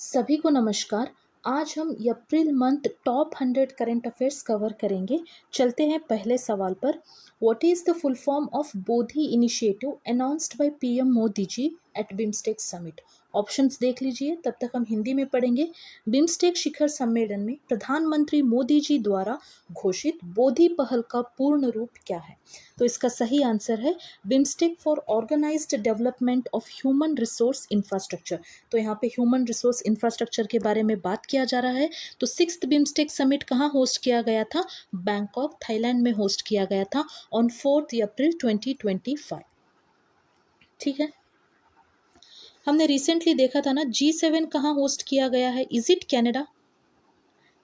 सभी को नमस्कार। आज हम April month top 100 current affairs cover करेंगे। चलते हैं पहले सवाल पर। What is the full form of BODHI initiative announced by PM Modi ji at BIMSTEC summit? Options देख लीजिए, तब तक हम हिंदी में पढ़ेंगे। बिम्स्टेक शिखर सम्मेलन में प्रधानमंत्री मोदी जी द्वारा घोषित बोधी पहल का पूर्ण रूप क्या है? तो इसका सही आंसर है BIMSTEC for organised development of human resource infrastructure. तो यहाँ पे ह्यूमन रिसोर्स इंफ्रास्ट्रक्चर के बारे में बात किया जा रहा है। तो 6th बिम्स्टेक समिट कहाँ होस्ट किया गया था? बैंकॉक, थाईलैंड में होस्ट किया गया था ऑन 4 अप्रैल 2025। ठीक है। हमने रिसेंटली देखा था ना, G7 कहाँ होस्ट किया गया है? Is it Canada?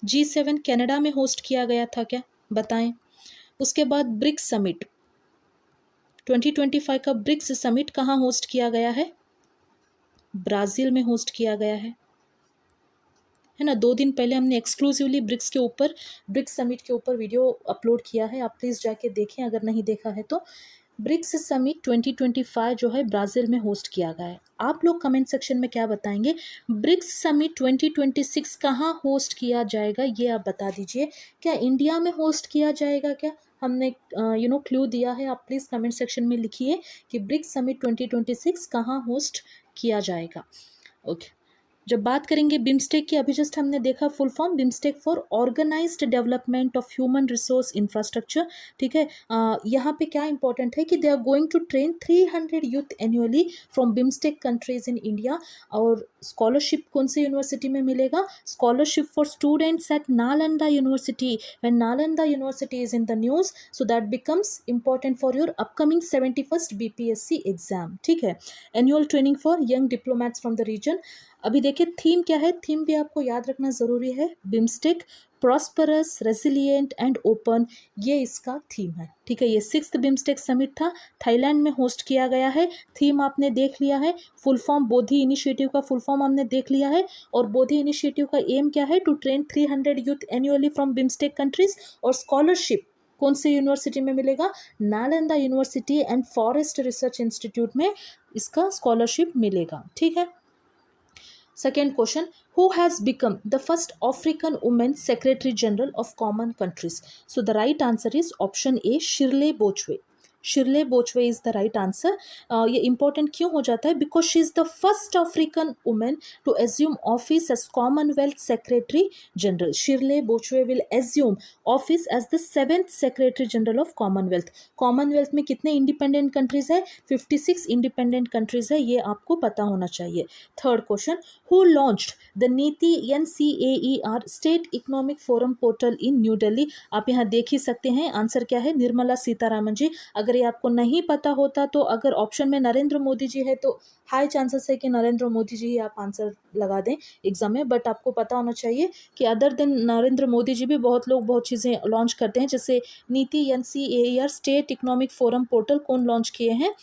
G7 Canada में होस्ट किया गया था क्या? बताएं। उसके बाद ब्रिक्स समिट 2025 का ब्रिक्स समिट कहाँ होस्ट किया गया है? ब्राज़ील में होस्ट किया गया है ना। 2 दिन पहले हमने एक्सक्लूसिवली ब्रिक्स समिट के ऊपर वीडियो अपलोड किया है, आप प्लीज़ जाके देखें अगर नहीं देखा है तो। ब्रिक्स समिट 2025 जो है ब्राज़ील में होस्ट किया गया है। आप लोग कमेंट सेक्शन में क्या बताएंगे? ब्रिक्स समिट 2026 कहाँ होस्ट किया जाएगा, ये आप बता दीजिए। क्या इंडिया में होस्ट किया जाएगा क्या? हमने क्लू दिया है, आप प्लीज़ कमेंट सेक्शन में लिखिए कि ब्रिक्स समिट 2026 कहाँ होस्ट किया जाएगा। ओके। जब बात करेंगे बिम्स्टेक की, अभी जस्ट हमने देखा full form BIMSTEC for organised development of human resource infrastructure. ठीक है। यहाँ पे क्या इंपॉर्टेंट है कि they are going to train 300 youth annually from BIMSTEC countries in India. और स्कॉलरशिप कौन सी यूनिवर्सिटी में मिलेगा? Scholarship for students at Nalanda University. When Nalanda University is in the news, so that becomes important for your upcoming 71st BPSC exam. ठीक है। Annual training for young diplomats from the region. अभी देखिए theme क्या है, theme भी आपको याद रखना ज़रूरी है। बिम्स्टेक प्रॉस्परस, रेसिलिएंट एंड ओपन, ये इसका थीम है। ठीक है। ये 6th बिम्स्टेक समिट था, थाईलैंड में होस्ट किया गया है। थीम आपने देख लिया है। फुल फॉर्म बोधी इनिशिएटिव का फुल फॉर्म हमने देख लिया है। और बोधी इनिशिएटिव का एम क्या है? To train 300 youth annually from BIMSTEC countries. और स्कॉलरशिप कौन सी यूनिवर्सिटी में मिलेगा? Nalanda University and Forest Research Institute में इसका स्कॉलरशिप मिलेगा। ठीक है। Second question, who has become the first African woman Secretary General of Common Countries? So the right answer is option A, Shirley Bochwe. Shirley Botchwey is the right answer. ये important क्यों हो जाता है? Because she is the first African women to assume office as Commonwealth secretary general. Shirley Botchwey will assume office as the 7th secretary general of Commonwealth. Commonwealth में कितने independent countries है? 56 independent countries है, ये आपको पता होना चाहिए। Third question, who launched the NITI NCAER state economic forum portal in New Delhi? आप यहाँ देख ही सकते हैं, आंसर क्या है? निर्मला सीतारामन जी। अगर ये आपको नहीं पता होता तो अगर ऑप्शन में नरेंद्र मोदी जी है तो हाई चांसेस है कि नरेंद्र मोदी जी ही आप आंसर लगा दें एग्जाम में। बट आपको पता होना चाहिए कि अदर देन नरेंद्र मोदी जी भी बहुत लोग बहुत चीज़ें लॉन्च करते हैं। जैसे नीति NCAER state economic forum portal कौन लॉन्च किए हैं?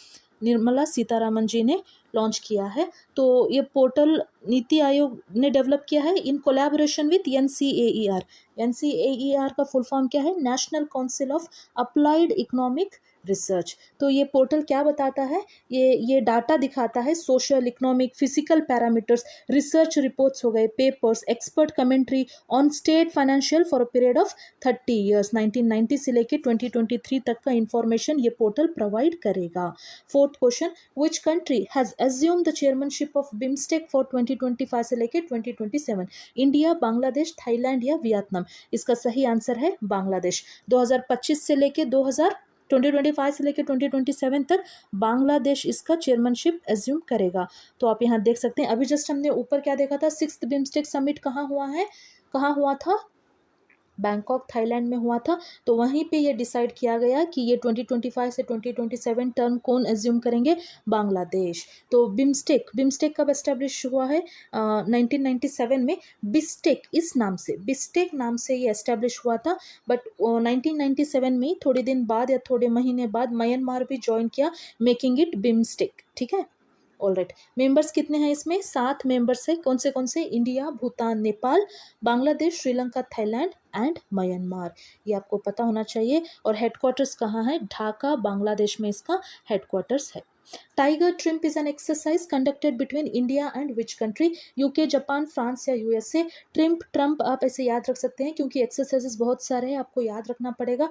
निर्मला सीतारामन जी ने लॉन्च किया है। तो ये पोर्टल नीति आयोग ने डेवलप किया है in collaboration with NCAER। NCAER का फुल फॉर्म क्या है? National council of applied economic research. तो ये पोर्टल क्या बताता है? ये डाटा दिखाता है social, economic, physical parameters, research reports हो गए, papers, expert commentary on state financial for a period of 30 years. 1990 से लेकर 2023 तक का इंफॉर्मेशन ये पोर्टल प्रोवाइड करेगा। Fourth question, which country has assume the chairmanship of BIMSTEC for 2025 से लेकर 2027? इंडिया, बांग्लादेश, थाईलैंड या वियतनाम? इसका सही आंसर है बांग्लादेश। 2025 से लेकर 2025 से लेकर 2027 तक बांग्लादेश इसका चेयरमैनशिप एज्यूम करेगा। तो आप यहाँ देख सकते हैं, अभी जस्ट हमने ऊपर क्या देखा था? 6th बिम्स्टेक समिट कहाँ हुआ है? कहाँ हुआ था? बैंकॉक, थाईलैंड में हुआ था। तो वहीं पे ये डिसाइड किया गया कि ये 2025 से 2027 टर्म कौन एज्यूम करेंगे? बांग्लादेश। तो बिम्स्टेक कब एस्टेब्लिश हुआ है? 1997 में बिस्टेक नाम से ये एस्टेब्लिश हुआ था। बट 1997 में थोड़े दिन बाद या थोड़े महीने बाद म्यांमार भी ज्वाइन किया, मेकिंग इट बिम्स्टेक। ठीक है। ऑलराइट। मेंबर्स कितने हैं इसमें? 7 मेंबर्स है। कौन से? India, Bhutan, Nepal, Bangladesh, Sri Lanka, Thailand and Myanmar. ये आपको पता होना चाहिए। और हेडक्वार्टर्स कहाँ है? ढाका, बांग्लादेश में इसका हेडक्वार्टर्स है। Tiger triumph is an exercise conducted between India and which country? UK, Japan, France या यूएसए? ट्रिम्प ट्रम्प आप ऐसे याद रख सकते हैं क्योंकि एक्सरसाइजेस बहुत सारे हैं, आपको याद रखना पड़ेगा।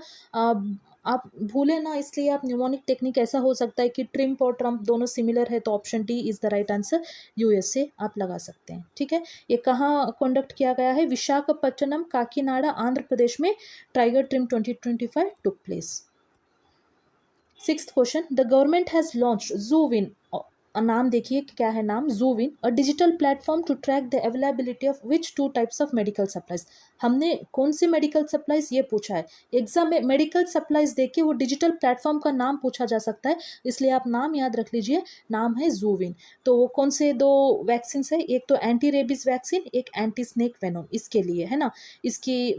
आप भूले ना, इसलिए आप न्यूमोनिक टेक्निक ऐसा हो सकता है कि ट्रिम्प और ट्रम्प दोनों सिमिलर है, तो option D is the right answer, USA आप लगा सकते हैं। ठीक है, ये कहाँ कंडक्ट किया गया है? विशाखापट्टनम, काकीनाडा, आंध्र प्रदेश में Tiger Triumph 2025 took place. Sixth question, the government has launched ZooWIN, नाम देखिए क्या है नाम, ZooWIN, a digital platform to track the availability of which two types of medical supplies. हमने कौन से मेडिकल सप्लाईज ये पूछा है एग्जाम में। मेडिकल सप्लाईज देख के वो डिजिटल प्लेटफॉर्म का नाम पूछा जा सकता है, इसलिए आप नाम याद रख लीजिए, नाम है ज़ूविन। तो वो कौन से दो वैक्सीन है? एक तो एंटी रेबीज वैक्सीन, एक एंटी स्नेक वेनोम, इसके लिए है ना। इसकी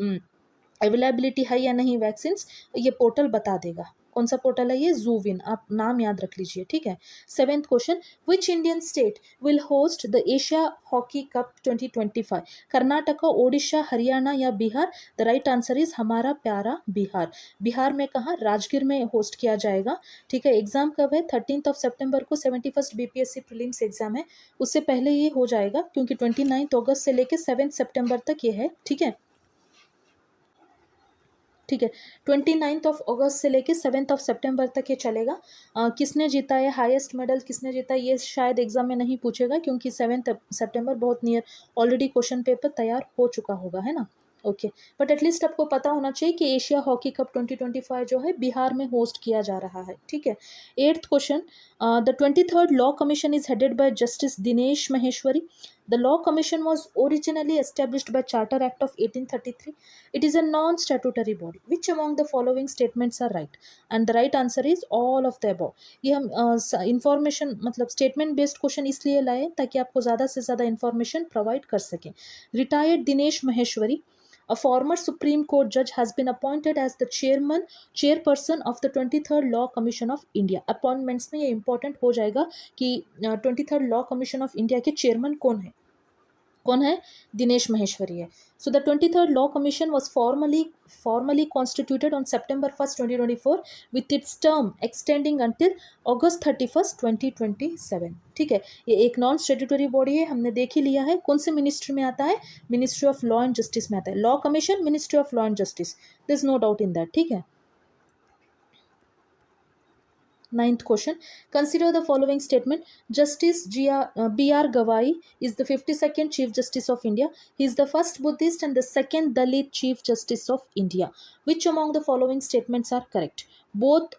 अवेलेबिलिटी है या नहीं वैक्सीन, ये पोर्टल बता देगा। कौन सा पोर्टल है ये? ज़ूविन, आप नाम याद रख लीजिए। ठीक है, seventh question, which Indian state will host the Asia Hockey Cup 2025? Karnataka, Odisha, Haryana या Bihar? The right answer is हमारा प्यारा बिहार। बिहार में कहाँ? राजगीर में होस्ट किया जाएगा। ठीक है, एग्जाम कब है? 13 सितंबर को 71st बीपीएससी प्रीलिम्स एग्जाम है, उससे पहले ये हो जाएगा क्योंकि 29 अगस्त से लेकर 7 सितंबर तक ये है। ठीक है, ठीक है, 29 अगस्त से लेके 7 सितंबर तक ये चलेगा। किसने जीता है हाईएस्ट मेडल, किसने जीता है, ये शायद एग्जाम में नहीं पूछेगा क्योंकि 7 सितंबर बहुत नियर, ऑलरेडी क्वेश्चन पेपर तैयार हो चुका होगा, है ना। ओके, बट एटलीस्ट आपको पता होना चाहिए कि एशिया हॉकी कप 2025 जो है बिहार में होस्ट किया जा रहा है। ठीक है, eighth question, the 23rd Law commission is headed by justice Dinesh Maheshwari. The Law Commission was originally established by Charter Act of 1833. It is a non-statutory body. Which among the following statements are right? And the right answer is all of the above. ये हम information मतलब statement based question इसलिए लाए ताकि आपको ज़्यादा से ज़्यादा इंफॉर्मेशन प्रोवाइड कर सकें। Retired Dinesh Maheshwari, a former Supreme Court judge, has been appointed as the chairperson of the 23rd Law Commission of India. Appointments में ये इंपॉर्टेंट हो जाएगा कि 23rd Law Commission of India के चेयरमैन कौन है? कौन है? दिनेश महेश्वरी है। So the 23rd Law Commission was formally constituted on September 1st 2024 with its term extending until August 31st 2027। ठीक है, ये एक नॉन स्टेट्यूटरी बॉडी है, हमने देख ही लिया है। कौन से मिनिस्ट्री में आता है? Ministry of Law and Justice में आता है। Law Commission, Ministry of Law and Justice, there is no doubt in that. ठीक है, ninth question, consider the following statement. Justice B.R. Gawai is the 52nd Chief Justice of India. He is the first Buddhist and the second Dalit Chief Justice of India. Which among the following statements are correct? both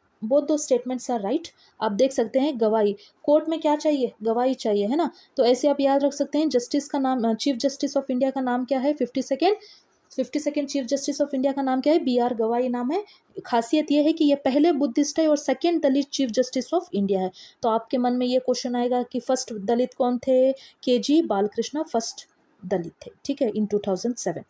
those statements are right. आप देख सकते हैं गवाही, court में क्या चाहिए? गवाही चाहिए, है ना। तो ऐसे आप याद रख सकते हैं, जस्टिस का नाम, चीफ जस्टिस ऑफ इंडिया का नाम क्या है? 52nd Chief Justice of India का नाम क्या है? B.R. गवाई नाम है। खासियत यह है कि ये पहले बुद्धिस्ट है और second Dalit chief Justice of India है। तो आपके मन में ये क्वेश्चन आएगा कि फर्स्ट दलित कौन थे? KG बालकृष्ण फर्स्ट दलित थे। ठीक है, इन 2007।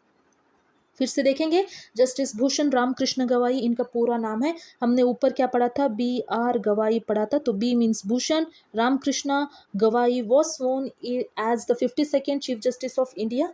फिर से देखेंगे, जस्टिस भूषण रामकृष्ण गवाई इनका पूरा नाम है। हमने ऊपर क्या पढ़ा था? B.R. गवाई पढ़ा था, तो B means Bhushan, Ramkrishna Gavai was sworn as the 52nd Chief Justice of India.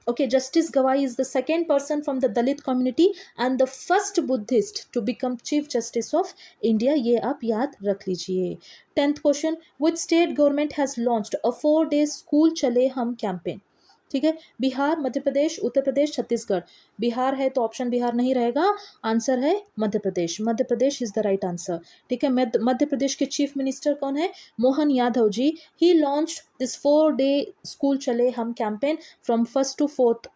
Okay, Justice Gawai is the second person from the Dalit community and the first Buddhist to become Chief Justice of India. ये आप याद रख लीजिए। 10th question, which state government has launched a 4-day school चले हम campaign? ठीक है, बिहार, मध्य प्रदेश, उत्तर प्रदेश, छत्तीसगढ़। बिहार है तो ऑप्शन बिहार नहीं रहेगा, आंसर है Madhya Pradesh. Madhya Pradesh is the right answer. ठीक है, मध्य प्रदेश के चीफ मिनिस्टर कौन है? मोहन यादव जी। ही लॉन्च्ड दिस 4-day स्कूल चले हम campaign from 1st to 4th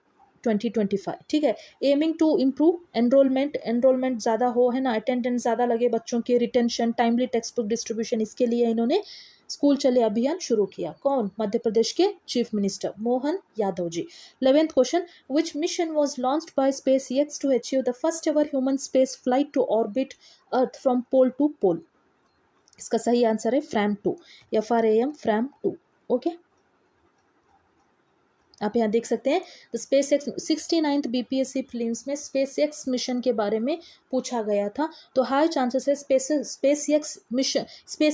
2025। ठीक है, एमिंग टू इम्प्रूव एनरोलमेंट ज़्यादा हो, है ना, अटेंडेंस ज़्यादा लगे बच्चों के, retention, timely text book distribution, इसके लिए इन्होंने स्कूल चले अभियान शुरू किया। कौन? मध्य प्रदेश के chief minister Mohan Yadav ji. 11th question, which mission was launched by SpaceX to achieve the first ever human space flight to orbit earth from pole to pole? इसका सही आंसर है FRAM 2, FRAM, FRAM 2। ओके, आप यहाँ देख सकते हैं the space x 69th BPSC prelims में space x mission के बारे में पूछा गया था। तो हाई चांसेस है स्पेस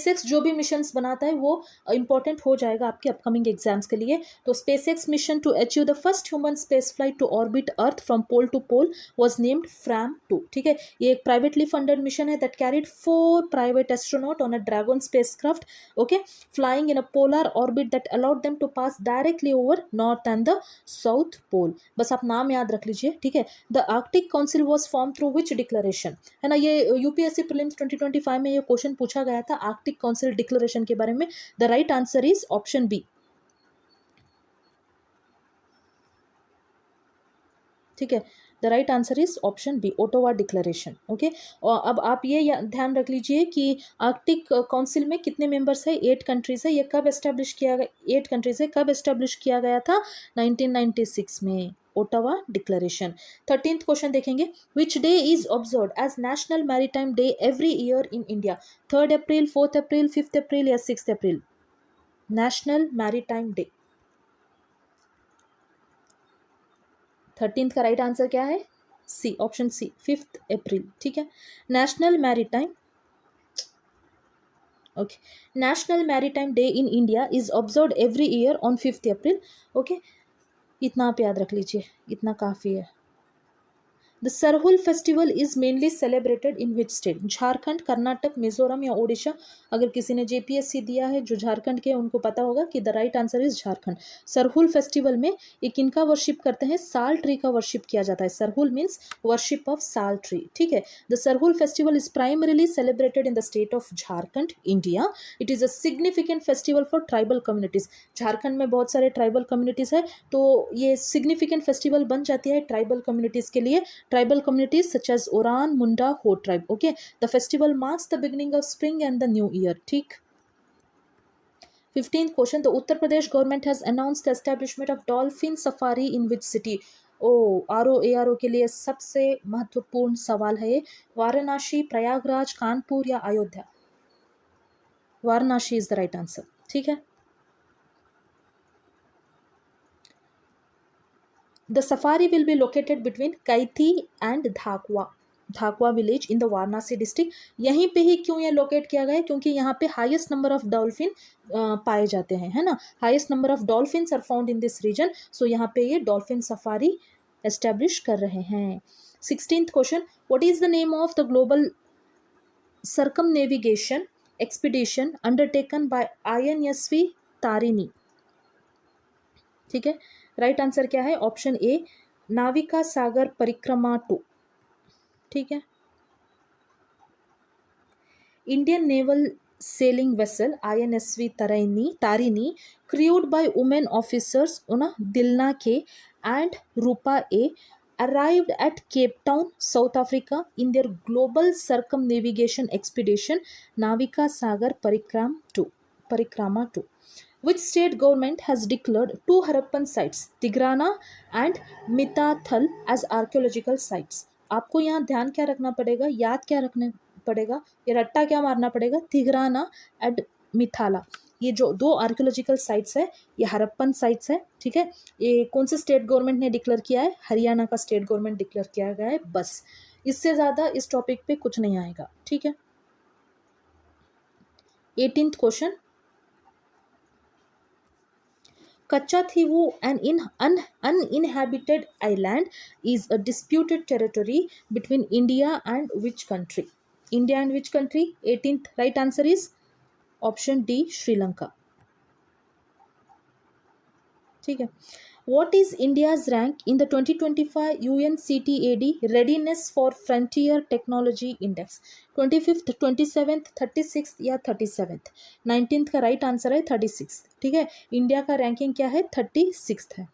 एक्स जो भी मिशंस बनाता है वो इंपॉर्टेंट हो जाएगा आपके अपकमिंग एग्जाम्स के लिए। तो SpaceX mission to achieve the first human space flight to orbit earth from pole to pole was named Fram two. ठीक है, ये एक प्राइवेटली फंडेड मिशन है that carried 4 private astronaut on a Dragon spacecraft, okay, flying in a polar orbit that allowed them to pass directly over north and the south pole. बस आप नाम याद रख लीजिए। ठीक है, the Arctic council was form through which declaration, है ना, ये यूपीएससी प्रीलिम्स 2025 में ये क्वेश्चन पूछा गया था आर्कटिक काउंसिल डिक्लेरेशन के बारे में। The right answer is option B. ठीक है, the right answer is option B, Ottawa declaration. Okay, और अब आप ये ध्यान रख लीजिए कि आर्कटिक काउंसिल में कितने मेंबर्स है, 8 कंट्रीज है। ये कब एस्टेब्लिश किया गया, 8 कंट्रीज है, कब एस्टेब्लिश किया गया था, 1996 में, ओटावा डिक्लेरेशन। 13th क्वेश्चन देखेंगे, which day is observed as National Maritime Day every year in India, 3rd April, 4th April, 5th April या 6th अप्रैल। नेशनल मैरीटाइम डे 13th का राइट आंसर क्या है, सी, ऑप्शन सी, 5th अप्रैल। ठीक है, national maritime, okay, national Maritime day in India is observed every year on 5th April. Okay, इतना आप याद रख लीजिए, इतना काफ़ी है। The Sarhul festival is mainly celebrated in which state, Jharkhand, Karnataka, Mizoram या ओडिशा। अगर किसी ने जेपीएससी दिया है जो झारखंड के, उनको पता होगा कि the right answer is Jharkhand. Sarhul festival में एक इनका वर्शिप करते हैं, साल ट्री का वर्शिप किया जाता है। सरहुल मीन्स वर्शिप ऑफ साल ट्री। ठीक है, the Sarhul festival is primarily celebrated in the state of Jharkhand, India. It is a significant festival for tribal communities. Jharkhand में बहुत सारे ट्राइबल कम्युनिटीज है, तो ये सिग्निफिकेंट फेस्टिवल बन जाती है ट्राइबल कम्युनिटीज के लिए। Tribal communities such as Oran, Munda, Ho tribe. Okay, the festival marks the beginning of spring and the new year. ठीक. 15th question, the Uttar Pradesh government has announced the establishment of dolphin safari in which city? ROARO के लिए सबसे महत्वपूर्ण सवाल है ये। वाराणसी, प्रयागराज, कानपुर या Ayodhya. Varanasi is the right answer. ठीक है, the safari will be located between Kaithi and Dhakwa village in the Varanasi district. यहीं पे ही क्यों ये लोकेट किया गया है, क्योंकि यहाँ पे हाईएस्ट नंबर ऑफ डॉल्फिन पाए जाते हैं, है ना, highest number of dolphins are found in this region. So यहाँ पे ये डॉल्फिन सफारी एस्टेब्लिश कर रहे हैं। 16th question, what is the name of the global circumnavigation expedition undertaken by INSV Tarini? ठीक है, राइट आंसर क्या है, ऑप्शन ए, नाविका सागर परिक्रमा 2। ठीक है, Indian naval sailing vessel INSV Tarini crewed by women officers Dilna K and Roopa A arrived at Cape Town, South Africa in their global circumnavigation expedition Navika Sagar Parikrama 2. Which state government has declared 2 Harappan sites, Tigrana and Mitathal, as archaeological sites? आपको यहाँ ध्यान क्या रखना पड़ेगा, याद क्या रखना पड़ेगा, ये रट्टा क्या मारना पड़ेगा, तिग्राना एंड मिथाला। ये जो 2 आर्कियोलॉजिकल साइट्स है ये हरप्पन साइट्स है। ठीक है, ये कौन से स्टेट गवर्नमेंट ने डिक्लेयर किया है, हरियाणा का स्टेट गवर्नमेंट डिक्लेयर किया गया है। बस इससे ज़्यादा इस टॉपिक पे कुछ नहीं आएगा। ठीक है, 18th question, Kachativu, an uninhabited island, is a disputed territory between India and which country? India and which country? 18th right answer is option D, Sri Lanka. ठीक है, what is India's rank in the 2025 UNCTAD Readiness for Frontier Technology Index? 25th, 27th, 36th या 37th? 19th का right answer है 36th। ठीक है, India का ranking क्या है, 36th है।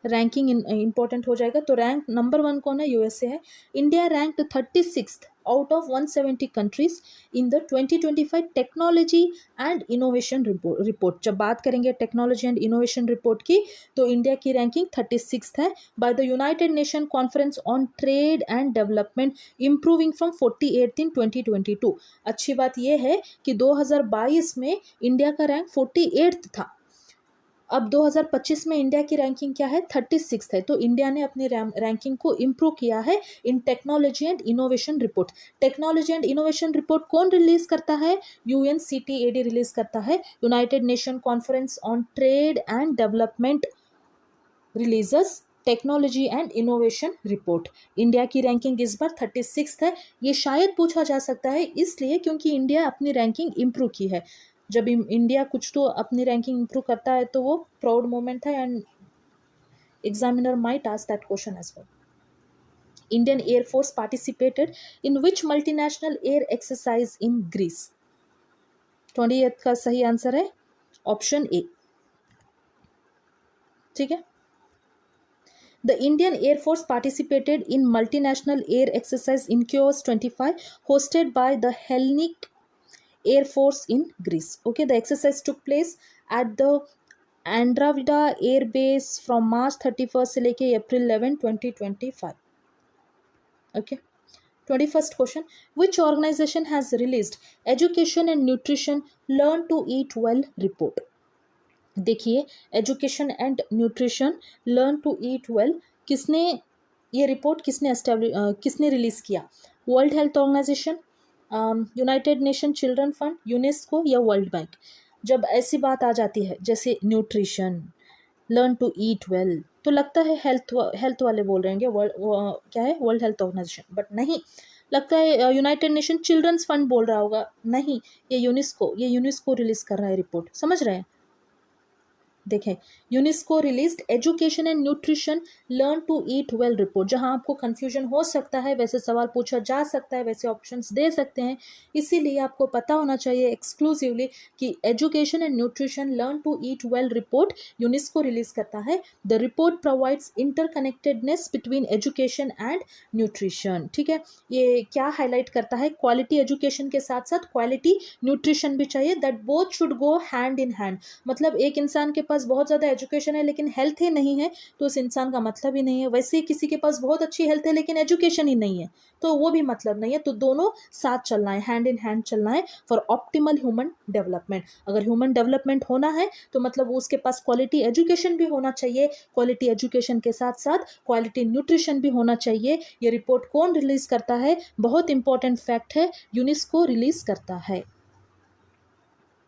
रैंकिंग इंपॉर्टेंट हो जाएगा। तो रैंक नंबर 1 कौन है, यूएसए है। India ranked 36th out of 170 countries in the 2025 technology and Innovation report. जब बात करेंगे टेक्नोलॉजी एंड इनोवेशन रिपोर्ट की, तो इंडिया की रैंकिंग 36th है by the United Nation Conference on Trade and development, improving from 48th इन 2022। अच्छी बात यह है कि 2022 में इंडिया का रैंक 48th था। अब 2025 में इंडिया की रैंकिंग क्या है, 36 है। तो इंडिया ने अपनी रैंकिंग को इम्प्रूव किया है in Technology and Innovation Report. Technology and Innovation Report कौन रिलीज करता है, UNCTAD रिलीज करता है। United Nation Conference on Trade and Development releases Technology and Innovation Report. India की रैंकिंग इस बार 36 है। ये शायद पूछा जा सकता है इसलिए क्योंकि इंडिया अपनी रैंकिंग इम्प्रूव की है। जब इंडिया कुछ तो अपनी रैंकिंग इम्प्रूव करता है तो वो प्राउड मोमेंट है, and examiner might ask that question as well. Indian Air Force participated in which multinational air exercise in Greece. 20th का सही आंसर है ऑप्शन ए। ठीक है, The Indian Air Force participated in multinational air exercise in Chios 25 hosted by the Hellenic Air Force in Greece. Okay, the exercise took place at the Andravida Air Base from March 31st से लेके April 11, 2025. Okay. 21st question. Which organization has released Education and Nutrition Learn to Eat Well report? देखिए, education and nutrition learn to eat well, किसने ये report किसने release किया? World Health Organization, United Nation Children Fund, UNESCO या World Bank? जब ऐसी बात आ जाती है जैसे nutrition, learn to eat well, तो लगता है हेल्थ वाले बोल रहे हैं क्या है, वर्ल्ड हेल्थ ऑर्गेनाइजेशन, बट नहीं। लगता है यूनाइटेड नेशन चिल्ड्रंस फंड बोल रहा होगा, नहीं, ये यूनेस्को रिलीज कर रहा है रिपोर्ट, समझ रहे हैं? देखें, UNESCO released education and nutrition learn to eat well report. जहां आपको कंफ्यूजन हो सकता है, वैसे सवाल पूछा जा सकता है, वैसे ऑप्शंस दे सकते हैं, इसीलिए आपको पता होना चाहिए एक्सक्लूसिवली कि education and nutrition learn to eat well report UNESCO release करता है। The report provides interconnectedness between education and nutrition. ठीक है, ये क्या हाईलाइट करता है, क्वालिटी एजुकेशन के साथ साथ क्वालिटी न्यूट्रिशन भी चाहिए, that both should go hand in hand. मतलब एक इंसान के पास बहुत ज़्यादा एजुकेशन है लेकिन हेल्थ ही नहीं है तो उस इंसान का मतलब ही नहीं है। वैसे ही किसी के पास बहुत अच्छी हेल्थ है लेकिन एजुकेशन ही नहीं है तो वो भी मतलब नहीं है। तो दोनों साथ चलना है, हैंड इन हैंड चलना है फॉर ऑप्टिमल ह्यूमन डेवलपमेंट। अगर ह्यूमन डेवलपमेंट होना है तो मतलब उसके पास क्वालिटी एजुकेशन भी होना चाहिए, क्वालिटी एजुकेशन के साथ साथ क्वालिटी न्यूट्रिशन भी होना चाहिए। ये रिपोर्ट कौन रिलीज करता है, बहुत इंपॉर्टेंट फैक्ट है, यूनेस्को रिलीज करता है।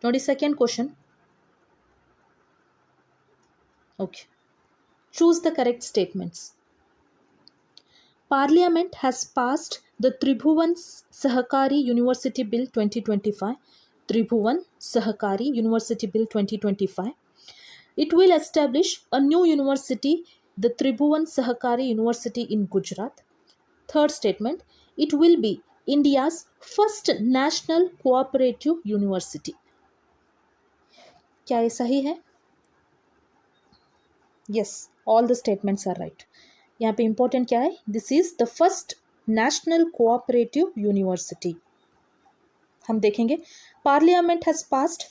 22nd question. Okay. Choose the correct statements. Parliament has passed the Tribhuvan Sahakari University Bill 2025. Tribhuvan Sahakari University Bill 2025. It will establish a new university, the Tribhuvan Sahakari University in Gujarat. Third statement, it will be India's first national cooperative university. क्या ये सही है? Yes, all the statements are right. यहाँ पे important क्या है, this is the first national cooperative university. हम देखेंगे, parliament has passed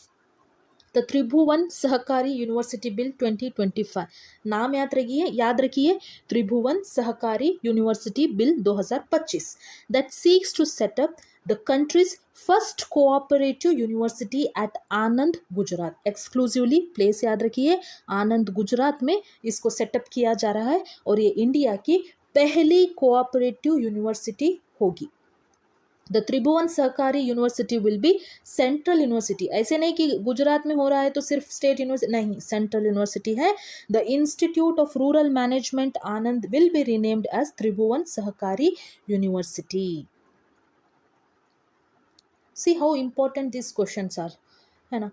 the Tribhuvan Sahkari university bill 2025। नाम याद रखिए Tribhuvan Sahkari university bill 2025 that seeks to set up the country's first cooperative university at Anand Gujarat. Exclusively place याद रखिए, आनंद गुजरात में इसको सेटअप किया जा रहा है और ये इंडिया की पहली कोऑपरेटिव यूनिवर्सिटी होगी। The Tribhuvan Sahkari university will be central university. ऐसे नहीं कि गुजरात में हो रहा है तो सिर्फ स्टेट यूनिवर्सिटी, नहीं, सेंट्रल यूनिवर्सिटी है। The Institute of Rural Management Anand will be renamed as Tribhuvan Sahkari university. See how important these questions are, है ना।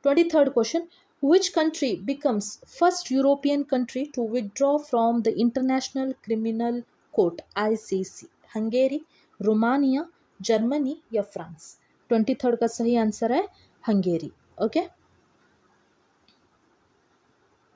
23rd question, which country becomes first European country to withdraw from the International Criminal Court ICC? Hungary, Romania, Germany या France? 23rd का सही answer है Hungary. Okay.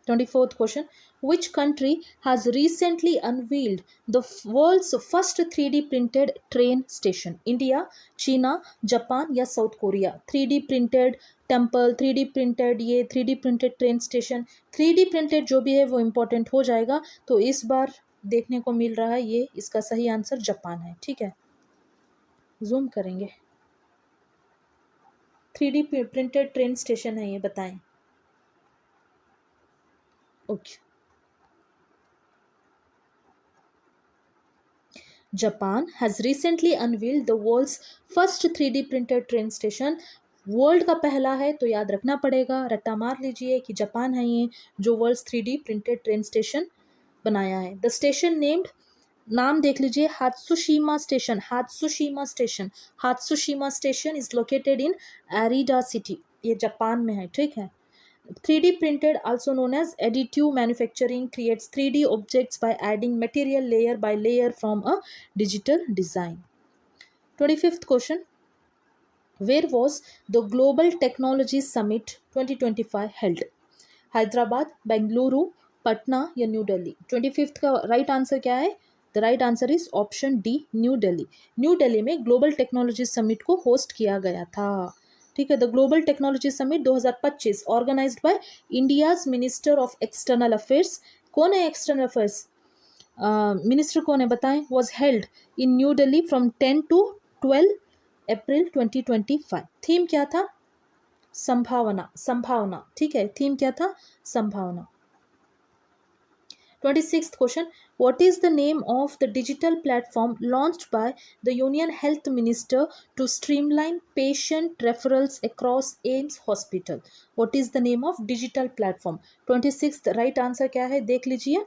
24th question, which country has recently unveiled the world's first 3D printed train station? India, China, Japan या south Korea? 3D printed temple, 3D printed ये 3D printed train station, 3D printed जो भी है वो important हो जाएगा। तो इस बार देखने को मिल रहा है ये, इसका सही आंसर जापान है। ठीक है, जूम करेंगे। 3D printed ट्रेन स्टेशन है ये, बताएं। Okay. Japan has recently unveiled the world's first 3D printed train station। World का पहला है, तो याद रखना पड़ेगा, रट्टा मार लीजिए कि जापान है ये जो world 3D printed train station बनाया है। द स्टेशन नेम्ड, नाम देख लीजिए, Hatsushima station. Hatsushima station, Hatsushima station is located in Arida city, ये जापान में है, ठीक है। 3D printed, also known as additive manufacturing, creates 3D objects by adding material layer by layer from a digital design। 25th question, where was the Global Technology Summit 2025 held? Hyderabad, Bengaluru, Patna या new Delhi? 25th का right answer क्या है? The right answer is option D, New Delhi. New Delhi में global technology summit को host किया गया था, ठीक है। The global technology summit 2025 organised by India's minister of external affairs. कौन है एक्सटर्नल अफेयर्स मिनिस्टर, कौन है बताएं? Was held in New Delhi from 10 to 12 April 2025। Theme क्या था? संभावना, संभावना, ठीक है, थीम क्या था? संभावना। 26th question, what is the name of the digital platform launched by the Union Health Minister to streamline patient referrals across AIIMS Hospital? What is the name of digital platform? 26th right answer क्या है देख लीजिए,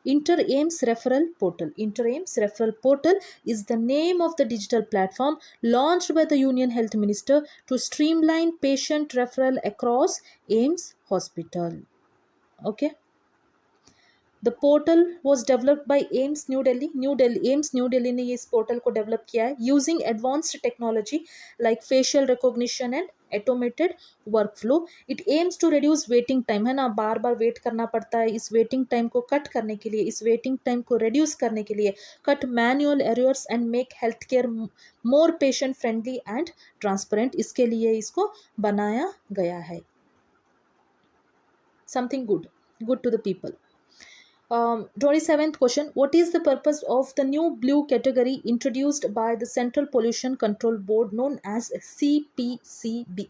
Inter-AIIMS Referral Portal। Inter-AIIMS Referral Portal is the name of the digital platform launched by the Union Health Minister to streamline patient referral across AIIMS Hospital। Okay. The portal was developed by AIIMS New Delhi. AIIMS New Delhi ने ये इस portal को develop किया है using advanced technology like facial recognition and automated work flow. It aims to reduce waiting time, है ना, बार बार wait करना पड़ता है, इस वेटिंग टाइम को कट करने के लिए, इस वेटिंग टाइम को रिड्यूस करने के लिए, cut manual errors and make health care more patient friendly and transparent, इसके लिए इसको बनाया गया है। Something good, good to the people. 27th question, what is the purpose of the new blue category introduced by the Central Pollution Control Board known as CPCB?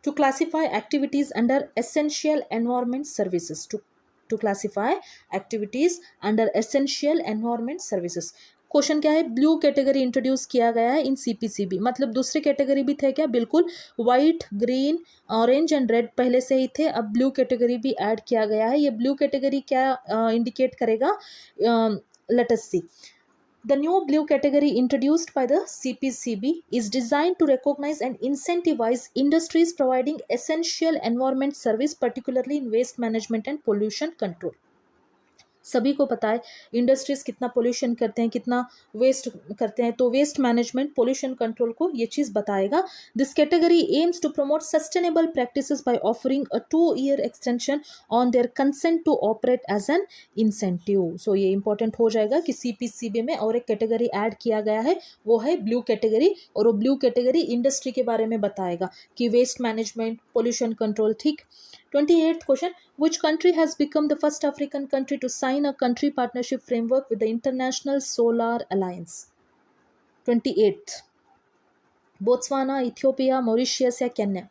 To classify activities under essential environment services। To classify activities under essential environment services। Question क्या है? Blue category introduce किया गया है इन CPCB, मतलब दूसरे category भी थे क्या? बिल्कुल, white, green, orange and red पहले से ही थे, अब ब्लू कैटेगरी भी ऐड किया गया है। ये ब्लू कैटेगरी क्या इंडिकेट करेगा? Let us see. The new blue category introduced by the CPCB is designed to recognize and incentivize industries providing essential environment service, particularly in waste management and pollution control। सभी को पता है industries कितना pollution करते हैं, कितना waste करते हैं, तो वेस्ट मैनेजमेंट, पोल्यूशन कंट्रोल को ये चीज़ बताएगा। This category aims to promote sustainable practices by offering a 2-year extension on their consent to operate as an incentive. So ये इंपॉर्टेंट हो जाएगा कि सीपीसीबी में और एक कैटेगरी ऐड किया गया है, वो है ब्लू कैटेगरी, और वो ब्लू कैटेगरी इंडस्ट्री के बारे में बताएगा कि वेस्ट मैनेजमेंट, पोल्यूशन कंट्रोल, ठीक। 28th question, which country has become the first African country to sign a country partnership framework with the International Solar Alliance? 28th, Botswana, Ethiopia, Mauritius या Kenya?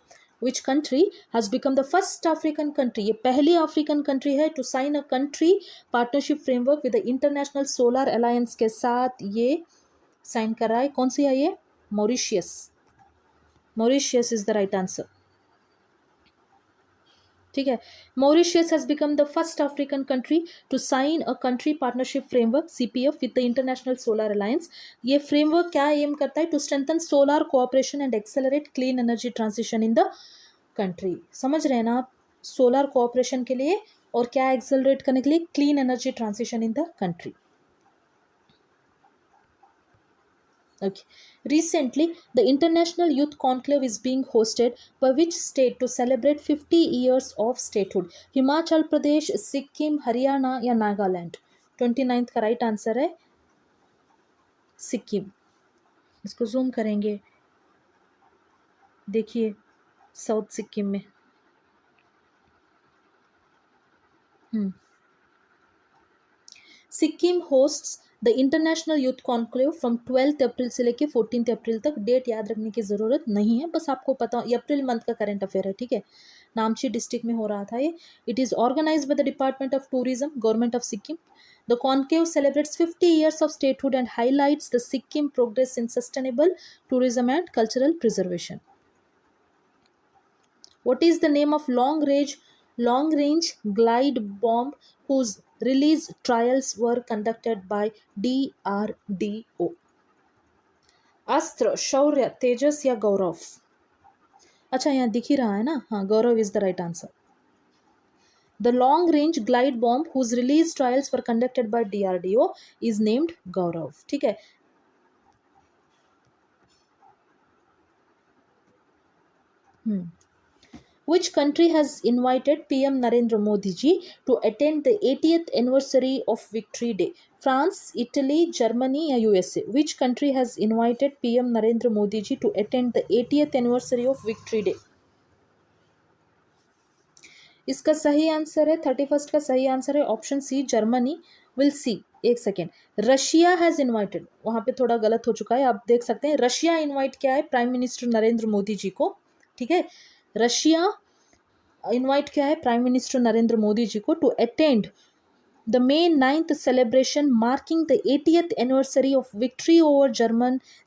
Which country has become the first African country? ये पहली African country है to sign a country partnership framework with the International Solar Alliance के साथ ये sign कर रहा है। कौन सी है ये? Mauritius. Mauritius is the right answer, ठीक है। Mauritius has become the first African country to sign a country partnership framework CPF with the International Solar Alliance. ये फ्रेमवर्क क्या एम करता है? To strengthen solar cooperation and accelerate clean energy transition in the country. समझ रहे हैं ना आप? Solar cooperation के लिए और क्या एक्सेलरेट करने के लिए? Clean energy transition in the country. Okay. Recently, the International Youth Conclave is being hosted by which state to celebrate 50 years of statehood? Himachal Pradesh, Sikkim, Haryana या नागालैंड? 29th का राइट आंसर है सिक्किम। इसको जूम करेंगे, देखिए साउथ सिक्किम में। Sikkim hosts the international youth conclave from 12 अप्रैल से लेके 14 अप्रैल तक, डेट याद रखने की ज़रूरत नहीं है, बस आपको पता, ये अप्रैल मंथ का करंट अफेयर है, ठीक है। नामची डिस्ट्रिक्ट में हो रहा था ये। It is organised by the department of tourism, government of Sikkim. The conclave celebrates 50 years of statehood and highlights the Sikkim progress in sustainable tourism and cultural preservation. What is the name of long range glide bomb whose release trials were conducted by DRDO? अस्त्र, शौर्य, तेजस या गौरव? अच्छा, यहाँ दिख ही रहा है ना, हाँ, Gaurav is the right answer. The long range glide bomb whose release trials were conducted by DRDO is named Gaurav, ठीक है। Which country has invited PM Narendra Modi ji to attend the 80th anniversary of Victory Day? France, Italy, Germany या USA? Which country has invited PM Narendra Modi ji to attend the 80th anniversary of Victory Day? इसका सही answer है 31st का सही answer है option C, Germany. Will see, एक second, Russia has invited, वहां पे थोड़ा गलत हो चुका है, आप देख सकते हैं। रशिया इन्वाइट किया है प्राइम मिनिस्टर नरेंद्र मोदी जी को, ठीक है। रशिया इन्वाइट किया है प्राइम मिनिस्टर नरेंद्र मोदी जी को to attend the May 9th celebration marking the 80th anniversary of victory over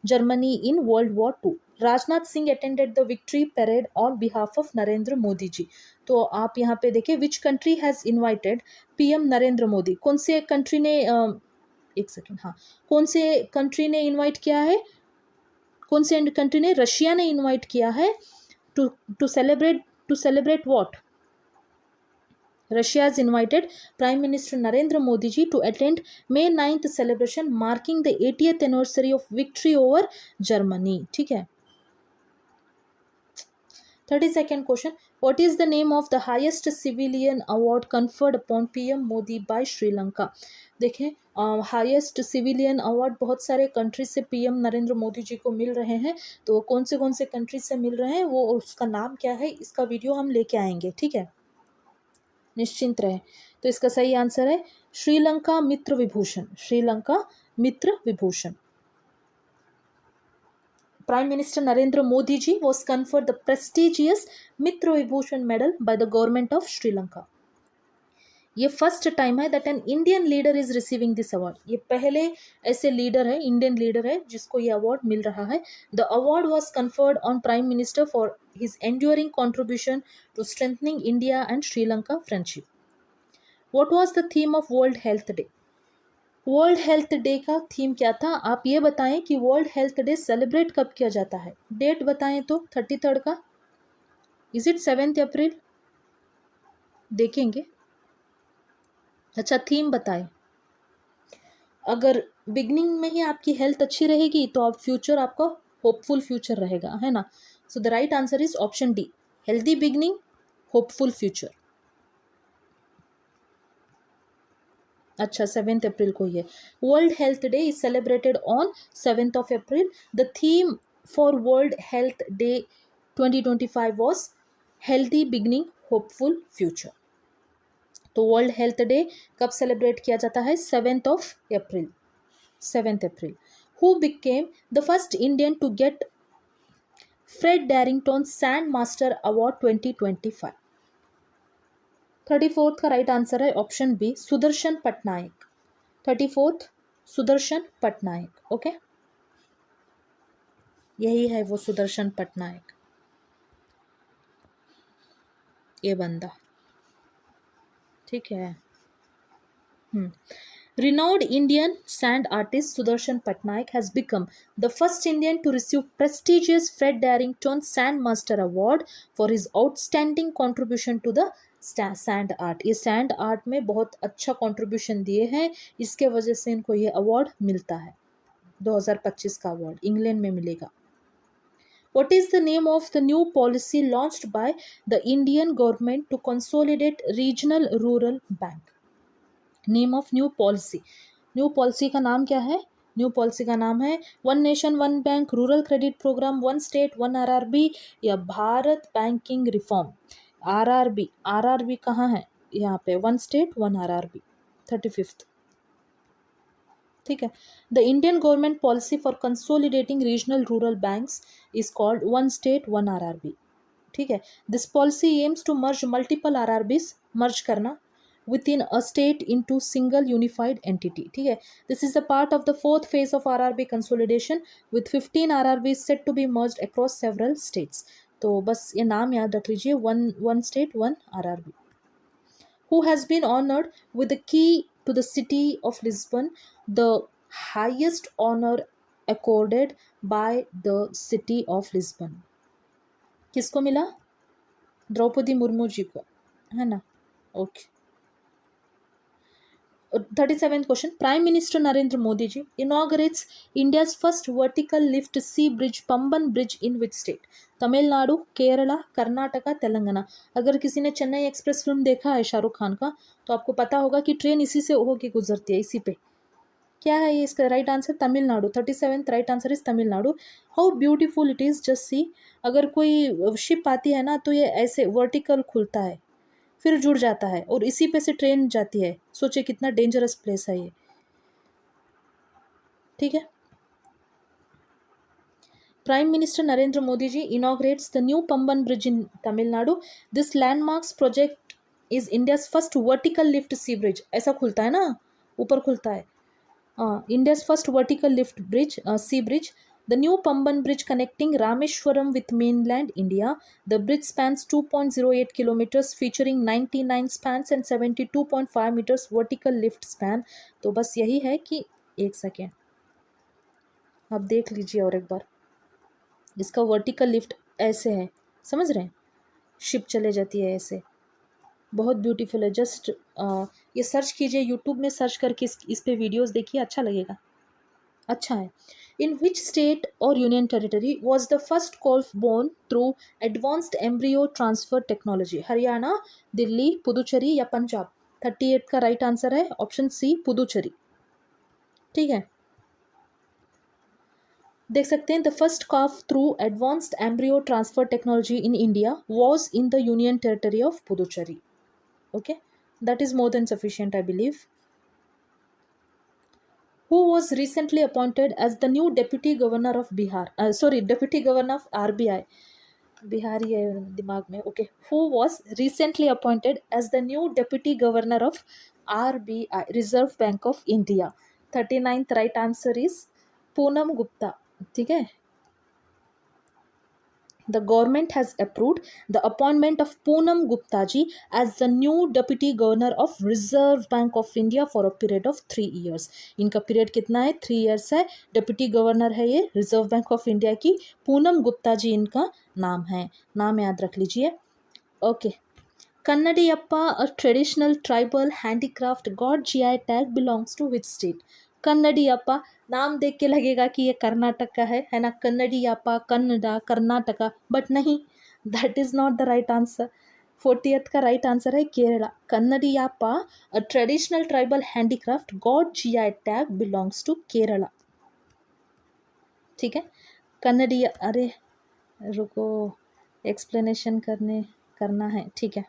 Germany in World War II. Rajnath Singh attended the victory parade on behalf of Narendra Modi ji. तो आप यहाँ पे देखिए, which country has invited PM Narendra Modi, कौन से country ने एक second, हाँ, कौन से कंट्री ने इन्वाइट किया है, कौन से कंट्री ने, रशिया ने इन्वाइट किया है to celebrate what? Russia has invited Prime Minister Narendra Modi ji to attend May 9th celebration marking the 80th anniversary of victory over Germany, ठीक है। 32nd question, what is the name of the highest civilian award conferred upon PM Modi by Sri Lanka? देखें, highest civilian award बहुत सारे country से PM Narendra Modi ji को मिल रहे हैं, तो कौन से कंट्री से मिल रहे हैं, वो उसका नाम क्या है, इसका वीडियो हम लेके आएंगे, ठीक है, निश्चिंत रहे। तो इसका सही आंसर है Sri Lanka Mitra Vibhushan, Sri Lanka Mitra Vibhushan. Prime minister Narendra Modi ji was conferred the prestigious Mitra Vibhushan medal by the government of Sri Lanka. ये फर्स्ट टाइम है that an Indian leader is receiving this award, ये पहले ऐसे लीडर है, इंडियन लीडर है जिसको ये अवार्ड मिल रहा है। The award was conferred on prime minister for his enduring contribution to strengthening India and Sri Lanka friendship. What was the theme of World Health Day? World Health Day का theme क्या था, आप ये बताएं कि वर्ल्ड हेल्थ डे सेलिब्रेट कब किया जाता है, डेट बताएं तो 33rd का, इज इट 7 अप्रैल, देखेंगे। अच्छा, थीम बताएं। अगर बिगनिंग में ही आपकी हेल्थ अच्छी रहेगी तो आप फ्यूचर आपका होपफुल फ्यूचर रहेगा, है ना। So the right answer is option D, healthy beginning, hopeful future. अच्छा, 7 अप्रैल को ही है। World Health Day is celebrated on 7 April. The theme for World Health Day 2025 was healthy beginning, hopeful future. तो World Health Day कब celebrate किया जाता है? 7 अप्रैल, 7 अप्रैल। Who became the first Indian to get Fred Darrington sand master award 2025? 34th का right answer है option B, Sudarshan Pattnaik. 34th Sudarshan Pattnaik, okay, यही है वो सुदर्शन पटनायक, ये बंदा, ठीक है। Renowned Indian sand artist Sudarshan Patnaik has become the first Indian to receive prestigious Fred Darrington Sand Master Award for his outstanding contribution to the sand art। ये sand art में बहुत अच्छा contribution दिए हैं, इसके वजह से इनको ये award मिलता है। 2025 का award इंग्लैंड में मिलेगा। What is the name of the new policy launched by the Indian government to consolidate regional rural bank? Name of new policy, new policy का नाम क्या है? न्यू पॉलिसी का नाम है one nation one bank, rural credit programme, one state one RRB या Bharat banking reform. RRB, RRB कहाँ है? यहाँ पे one state one RRB. 35th ठीक है। The Indian government policy for consolidating regional rural banks is called one state one RRB. ठीक है। This policy aims to merge multiple RRBs, merge करना within a state into single unified entity. ठीक है। This is a part of the fourth phase of RRB consolidation with 15 RRB set to be merged across several states. तो बस ये नाम याद रख लीजिए, one state one RRB. Who has been honored with the key to the city of Lisbon, the highest honor accorded by the city of Lisbon. किसको मिला? द्रौपदी मुर्मू जी को, है ना? Okay. 37th question. Prime Minister Narendra Modi ji inaugurates India's first vertical lift sea bridge, Pamban Bridge, in which state? Tamil Nadu, Kerala, Karnataka, Telangana. अगर किसी ने Chennai express film देखा है शाहरुख खान का, तो आपको पता होगा कि ट्रेन इसी से होके गुजरती है, इसी पे। क्या है ये इसका right answer? Tamil Nadu. 37th right answer is Tamil Nadu. How beautiful it is, just see. अगर कोई शिप आती है ना, तो ये ऐसे वर्टिकल खुलता है, फिर जुड़ जाता है, और इसी पे से ट्रेन जाती है। सोचिए कितना डेंजरस प्लेस है ये। ठीक है। Prime Minister Narendra Modi ji inaugurates the new Pamban Bridge in Tamil Nadu. This landmarks project is India's first vertical lift sea bridge. ऐसा खुलता है ना, ऊपर खुलता है। India's first vertical lift bridge, sea bridge. The new Pamban Bridge connecting Rameshwaram with mainland India. The bridge spans 2.08 kilometers, featuring 99 spans and 72.5 meters vertical lift span. तो बस यही है कि एक सेकेंड आप देख लीजिए और एक बार। इसका वर्टिकल लिफ्ट ऐसे है, समझ रहे हैं? शिप चले जाती है ऐसे, बहुत ब्यूटीफुल है। जस्ट ये सर्च कीजिए, यूट्यूब में सर्च करके इस पे वीडियोस देखिए, अच्छा लगेगा, अच्छा है। In which state or union territory was the first calf born through advanced embryo transfer technology? Haryana, Delhi, Puducherry या पंजाब? 38 का राइट आंसर है ऑप्शन सी, पुदुचेरी। ठीक है। देख सकते हैं, the first calf through advanced embryo transfer technology in India was in the union territory of Puducherry. Okay, that is more than sufficient, I believe. Who was recently appointed as the new deputy governor of Bihar? Deputy governor of RBI. Bihari है दिमाग में। Okay, who was recently appointed as the new deputy governor of RBI, Reserve Bank of India? 39th right answer is Poonam Gupta. ठीक है। The government has approved the appointment of Poonam Gupta ji as the new deputy governor of Reserve Bank of India for a period of 3 years. इनका period कितना है? 3 years है। Deputy governor है ये reserve bank of India की, पूनम गुप्ता जी इनका नाम है। नाम याद रख लीजिए। Okay. Kannadiyappa, a traditional tribal handicraft, got GI tag, belongs to which state? कन्नडियाप्पा, नाम देख के लगेगा कि ये कर्नाटक का है ना? कन्नडियाप्पा, कन्नडा, कर्नाटका, बट नहीं, that is not the right answer. 40th का राइट आंसर है Kerala. Kannadippaya, a traditional tribal handicraft, got GI tag, belongs to Kerala. ठीक है। कन्नडिया, अरे रुको, एक्सप्लेनेशन करना है, ठीक है।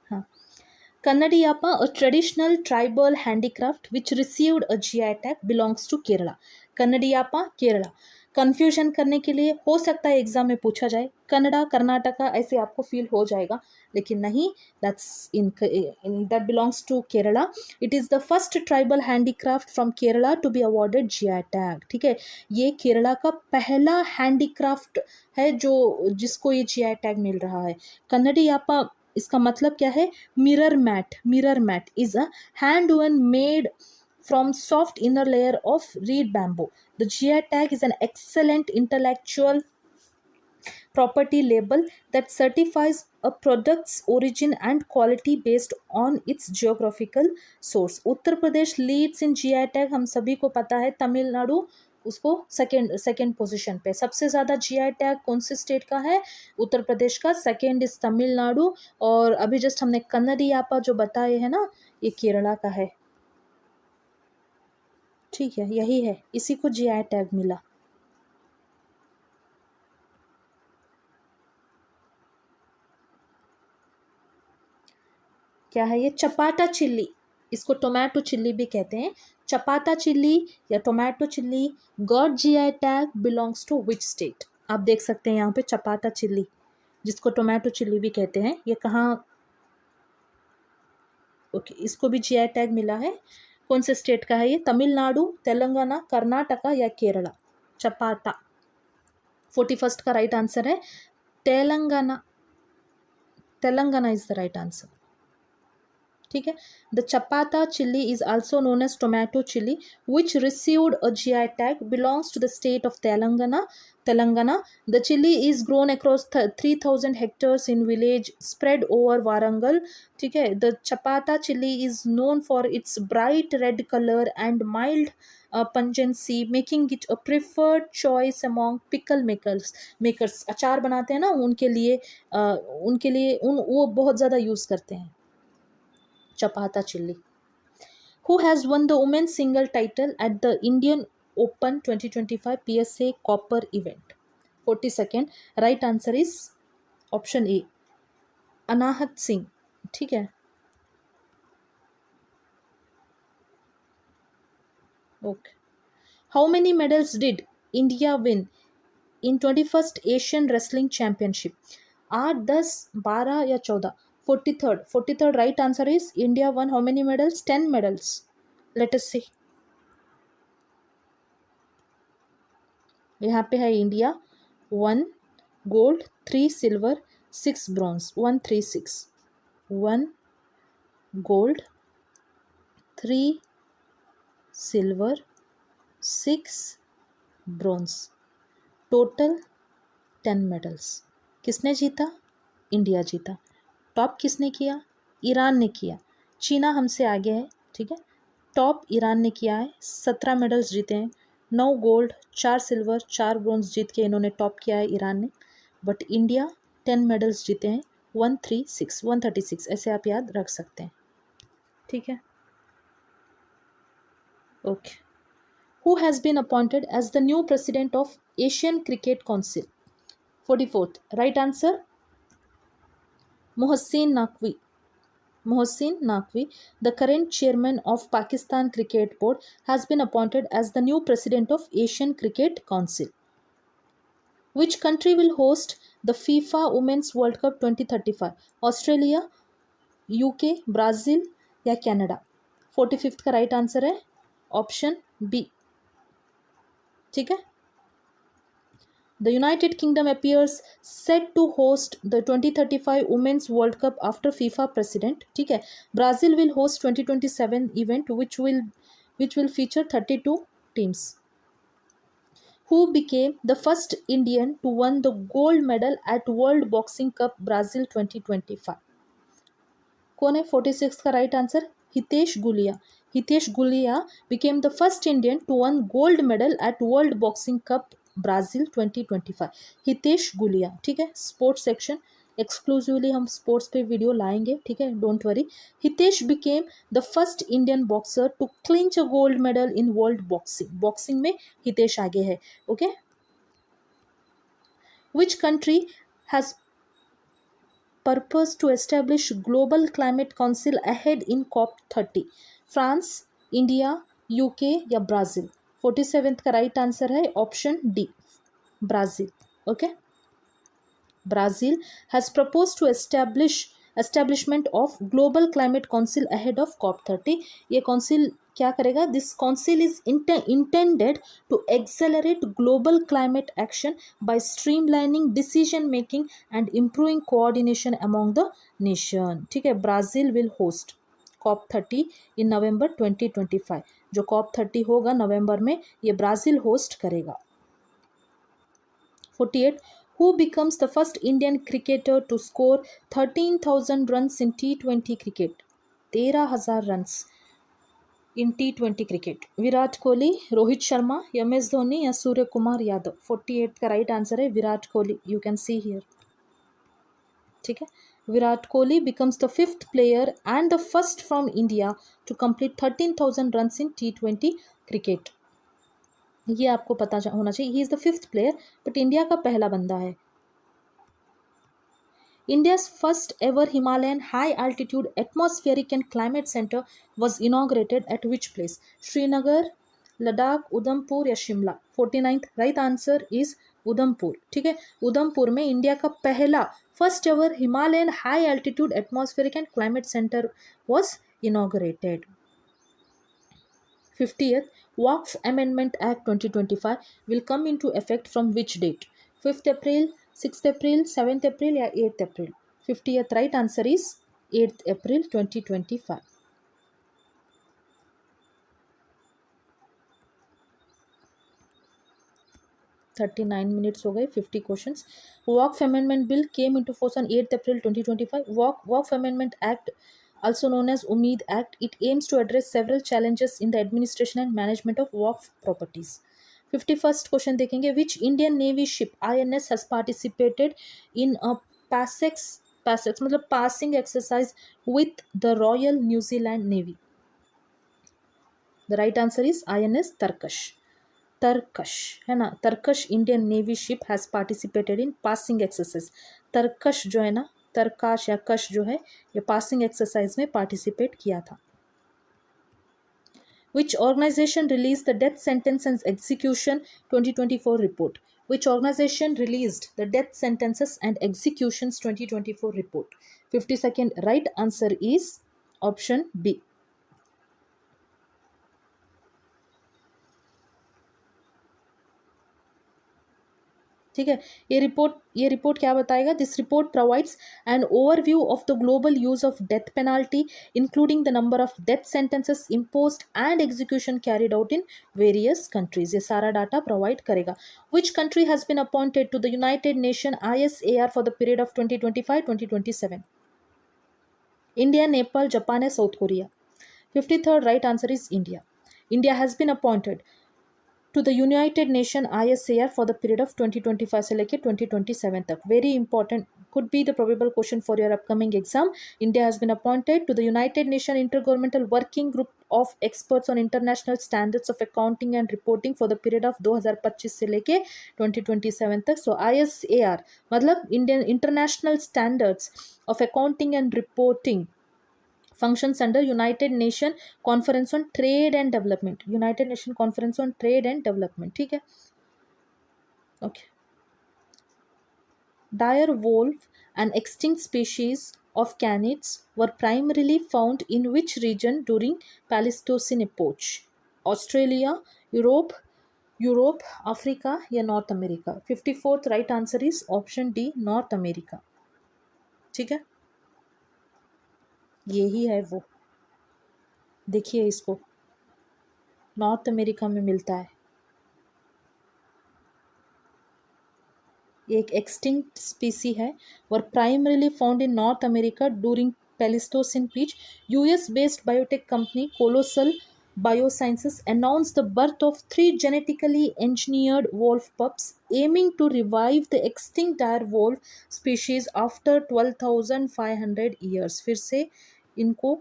हाँ, Kannadiyappa, a traditional tribal handicraft which received a GI tag, belongs to Kerala. Kannadiyappa, Kerala. Confusion करने के लिए हो सकता है एग्जाम में पूछा जाए, कन्नड़ा, कर्नाटका, ऐसे आपको फील हो जाएगा, लेकिन नहीं, that belongs to Kerala. It is the first tribal handicraft from Kerala to be awarded GI tag. ठीक है, ये केरला का पहला हैंडीक्राफ्ट है जिसको ये GI टैग मिल रहा है। कन्नडियाप्पा, इसका मतलब क्या है? Mirror mat is a hand woven made from soft inner layer of reed bamboo. The GI tag is an excellent intellectual property label that certifies a product's origin and quality based on its geographical source. Uttar Pradesh leads in GI tag, हम सभी को पता है। तमिलनाडु उसको second position पे। सबसे ज़्यादा GI tag कौन से स्टेट का है? उत्तर प्रदेश का। सेकेंड इज तमिलनाडु, और अभी जस्ट हमने कन्नडियाप्पा जो बताए है ना, ये केरला का है। ठीक है, यही है, इसी को GI टैग मिला। क्या है ये? चपाटा चिल्ली। इसको टोमेटो चिल्ली भी कहते हैं। चपाता चिल्ली या tomato chilli got GI tag, belongs to which state? आप देख सकते हैं यहाँ पे चपाता चिल्ली, जिसको टोमेटो चिल्ली भी कहते हैं, ये कहाँ, ओके, इसको भी जीआई टैग मिला है। कौन से स्टेट का है ये? तमिलनाडु, तेलंगाना, कर्नाटका या केरला? चपाता 41st का राइट आंसर है Telangana. Telangana is the right answer. ठीक है। The Chapata chilli is also known as tomato chilli which received a GI tag, belongs to the state of Telangana. Telangana. The chilli is grown across 3000 hectares in village spread over Warangal. ठीक है। The Chapata chilli is known for its bright red colour and mild pungency, making it a preferred choice among pickle makers। अचार बनाते हैं ना, उनके लिए वो बहुत ज़्यादा यूज़ करते हैं Chapata chilli. Who has won the women's single title at the Indian Open 2025 PSA Copper event? 42nd right answer is option A, Anahat Singh. ठीक है, okay. How many medals did India win in 21st Asian wrestling championship? 8, 10, 12 या 14? 43rd right answer is India won how many medals? 10 medals. Let us see. यहाँ पे है India 1 gold, 3 silver, 6 bronze, 1 3 6। 1 gold, 3 silver, 6 bronze, total 10 medals. किसने जीता? India जीता। Top किसने किया? Iran ने किया। चीना हमसे आगे है। ठीक है, टॉप ईरान ने किया है, 17 मेडल्स जीते हैं, 9 गोल्ड, 4 सिल्वर, 4 ब्रॉन्ज जीत के इन्होंने टॉप किया है ईरान ने। बट इंडिया 10 मेडल्स जीते हैं, 136, 136 ऐसे आप याद रख सकते हैं। ठीक है, okay. Who has been appointed as the new president of Asian Cricket Council? 44th right answer Mohsin Naqvi। Mohsin Naqvi, the current chairman of Pakistan Cricket Board, has been appointed as the new president of Asian Cricket Council. Which country will host the FIFA Women's World Cup 2035? Australia, UK, Brazil या Canada? 45th का right answer है option B. ठीक है, The United Kingdom appears set to host the 2035 Women's World Cup after FIFA president. ठीक है, Brazil will host 2027 event which will feature 32 teams. Who became the first Indian to win the gold medal at World Boxing Cup Brazil 2025? कौन है? 46 का right answer Hitesh Gulia. Hitesh Gulia became the first Indian to win gold medal at World Boxing Cup Brazil 2025। Hitesh Gulia. ठीक है, sports section exclusively हम sports पे video लाएंगे। ठीक है, don't worry. Hitesh became the first Indian boxer to clinch a gold medal in world boxing. Boxing में हितेश आगे है। Okay, which country has purpose to establish global climate council ahead in COP30? France, India, UK या Brazil? 47th का right answer है option D, Brazil. Okay, Brazil has propose to establishment of global climate council ahead of COP30। ये council क्या करेगा? This council is intended to accelerate global climate action by streamlining decision making and improving coordination among the nation. ठीक है, Brazil will host COP30 in November 2025। जो COP30 होगा नवंबर में, ये Brazil host करेगा। 48 Who becomes the first Indian cricketer to score 13,000 runs in T20 cricket? 13,000 runs in T20 cricket. Virat Kohli, Rohit Sharma, MS Dhoni या सूर्य कुमार यादव? 48 का right answer है Virat Kohli. You can see here. ठीक है, Virat Kohli becomes the 5th player and the first from India to complete 13,000 runs in T20 cricket। ये आपको पता होना चाहिए। He is the 5th player, but India का पहला बंदा है। India's first ever Himalayan high altitude atmospheric and climate center was inaugurated at which place? Srinagar, Ladakh, Udhampur या Shimla? 49th right answer is Udhampur. ठीक है, उधमपुर में इंडिया का पहला first ever Himalayan high altitude atmospheric and climate centre was inaugurated. 50th, Waqf Amendment Act 2025 will come into effect from which date? 5th April, 6th April, 7th April या 8th April? 50th right answer is 8th April 2025. (39 minutes हो गए. 50 questions. Waqf Amendment Bill came into force on 8th April 2025. Waqf Amendment Act, also known as Umeed Act, it aims to address several challenges in the administration and management of Waqf properties. 51st question देखेंगे. Which Indian Navy ship INS has participated in a PASEX मतलब passing exercise with the Royal New Zealand Navy? The right answer is INS Tarkash. है ना, Tarkash Indian navy ship has participated in passing exercise. Tarkash जो है ना, तरकाश या कश जो है, ये पासिंग एक्सरसाइज में पार्टिसिपेट किया था. Which organization released the Death Sentence and Execution 2024 report? Which organization released the Death Sentences and Executions 2024 report? 52nd right answer is option B. ठीक है, ये रिपोर्ट क्या बताएगा? This report provides an overview of the global use of death penalty including the number of death sentences imposed and execution carried out in various countries. ये सारा data provide करेगा. Which country has been appointed to the United nation ISAR for the period of 2025-2027? India, Nepal, Japan या south Korea? 53rd right answer is India. India has been appointed to the United Nation ISAR for the period of 2025 से लेके 2027 तक. Very important, could be the probable question for your upcoming exam. India has been appointed to the United Nation Intergovernmental Working Group of Experts on International Standards of Accounting and Reporting for the period of 2025 से लेके 2027 तक. So ISAR मतलब Indian International Standards of Accounting and Reporting functions under United Nation Conference on Trade and Development. United Nation Conference on Trade and Development. ठीक है, okay. Dire wolf, an extinct species of canids, were primarily found in which region during Pleistocene epoch? Australia, Europe, Africa या North America? 54th right answer is option D, North America. ठीक है, यही है वो, देखिए इसको, नॉर्थ अमेरिका में मिलता है. एक एक्सटिंक्ट स्पीसी है और primarily found in North America during Pleistocene epoch. US based biotech company Colossal Biosciences announced the birth of 3 genetically engineered wolf pups aiming to revive the extinct dire wolf species after 12,500 years. फिर से इनको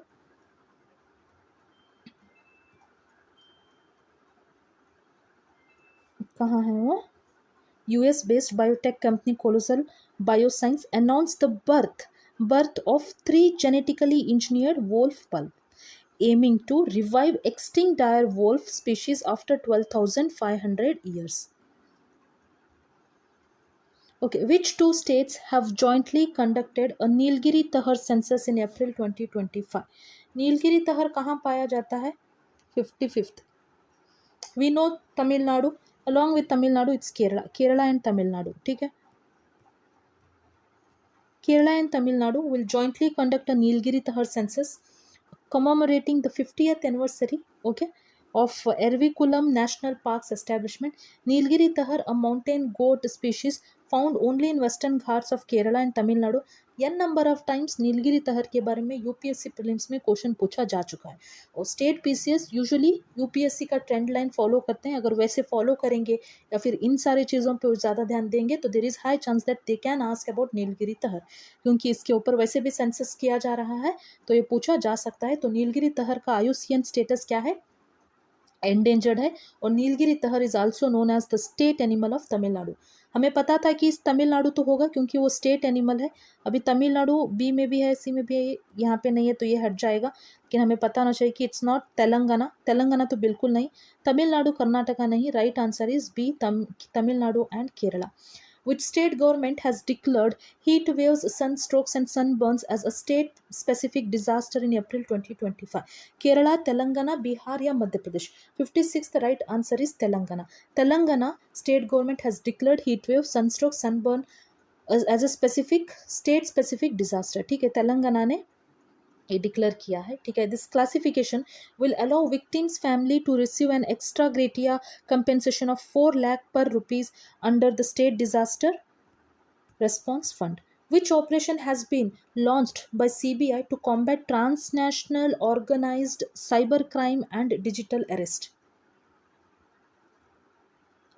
कहाँ है वो? US based biotech company Colossal Bioscience announced the birth of 3 genetically engineered wolf pup aiming to revive extinct dire wolf species after 12,500 years. Okay, which two states have jointly conducted a Nilgiri Tahar census in April 2025? Nilgiri तहर कहाँ पाया जाता है? 55th. We know Tamil Nadu. Along with Tamil Nadu, it's Kerala and Tamil Nadu. ठीक है, Kerala and Tamil Nadu will jointly conduct a Nilgiri Tahar census commemorating the 50th anniversary, okay, of Ervikulam National Park's establishment. Nilgiri Tahar, a mountain goat species found only in western ghats of Kerala and Tamil Nadu. n number of times Nilgiri तहर के बारे में UPSC prelims में question पूछा जा चुका है और स्टेट पीसीएस यूजुअली यूपीएससी का ट्रेंड लाइन फॉलो करते हैं. अगर वैसे फॉलो करेंगे या फिर इन सारे चीज़ों पे ज़्यादा ध्यान देंगे तो there is high chance that they can ask about Nilgiri तहर, क्योंकि इसके ऊपर वैसे भी सेंसस किया जा रहा है तो ये पूछा जा सकता है. तो नीलगिरी तहर का IUCN स्टेटस क्या है? एंडेंजर्ड है। और Nilgiri tahr is also known as the state animal of Tamil Nadu. हमें पता था कि तमिलनाडु तो होगा क्योंकि वो स्टेट एनिमल है। अभी तमिलनाडु बी में भी है, सी में भी है, यहाँ पे नहीं है तो ये हट जाएगा, लेकिन हमें पता होना चाहिए कि इट्स नॉट तेलंगाना। तेलंगाना तो बिल्कुल नहीं, तमिलनाडु कर्नाटका नहीं, right answer is B Tamil Nadu and Kerala. Which state government has declared heat waves, sunstrokes and sunburns as a state specific disaster in April 2025? Kerala, Telangana, Bihar या Madhya Pradesh? 56th right answer is Telangana. Telangana state government has declared heat wave, sunstroke, sunburn as a specific state specific disaster. ठीक है, तेलंगाना ने ये declare किया है। ठीक है, this classification will allow victims family to receive an extra gratia compensation of 4 lakh per rupees under the state disaster response fund. Which operation has been launched by CBI to combat transnational organized cybercrime and digital arrest?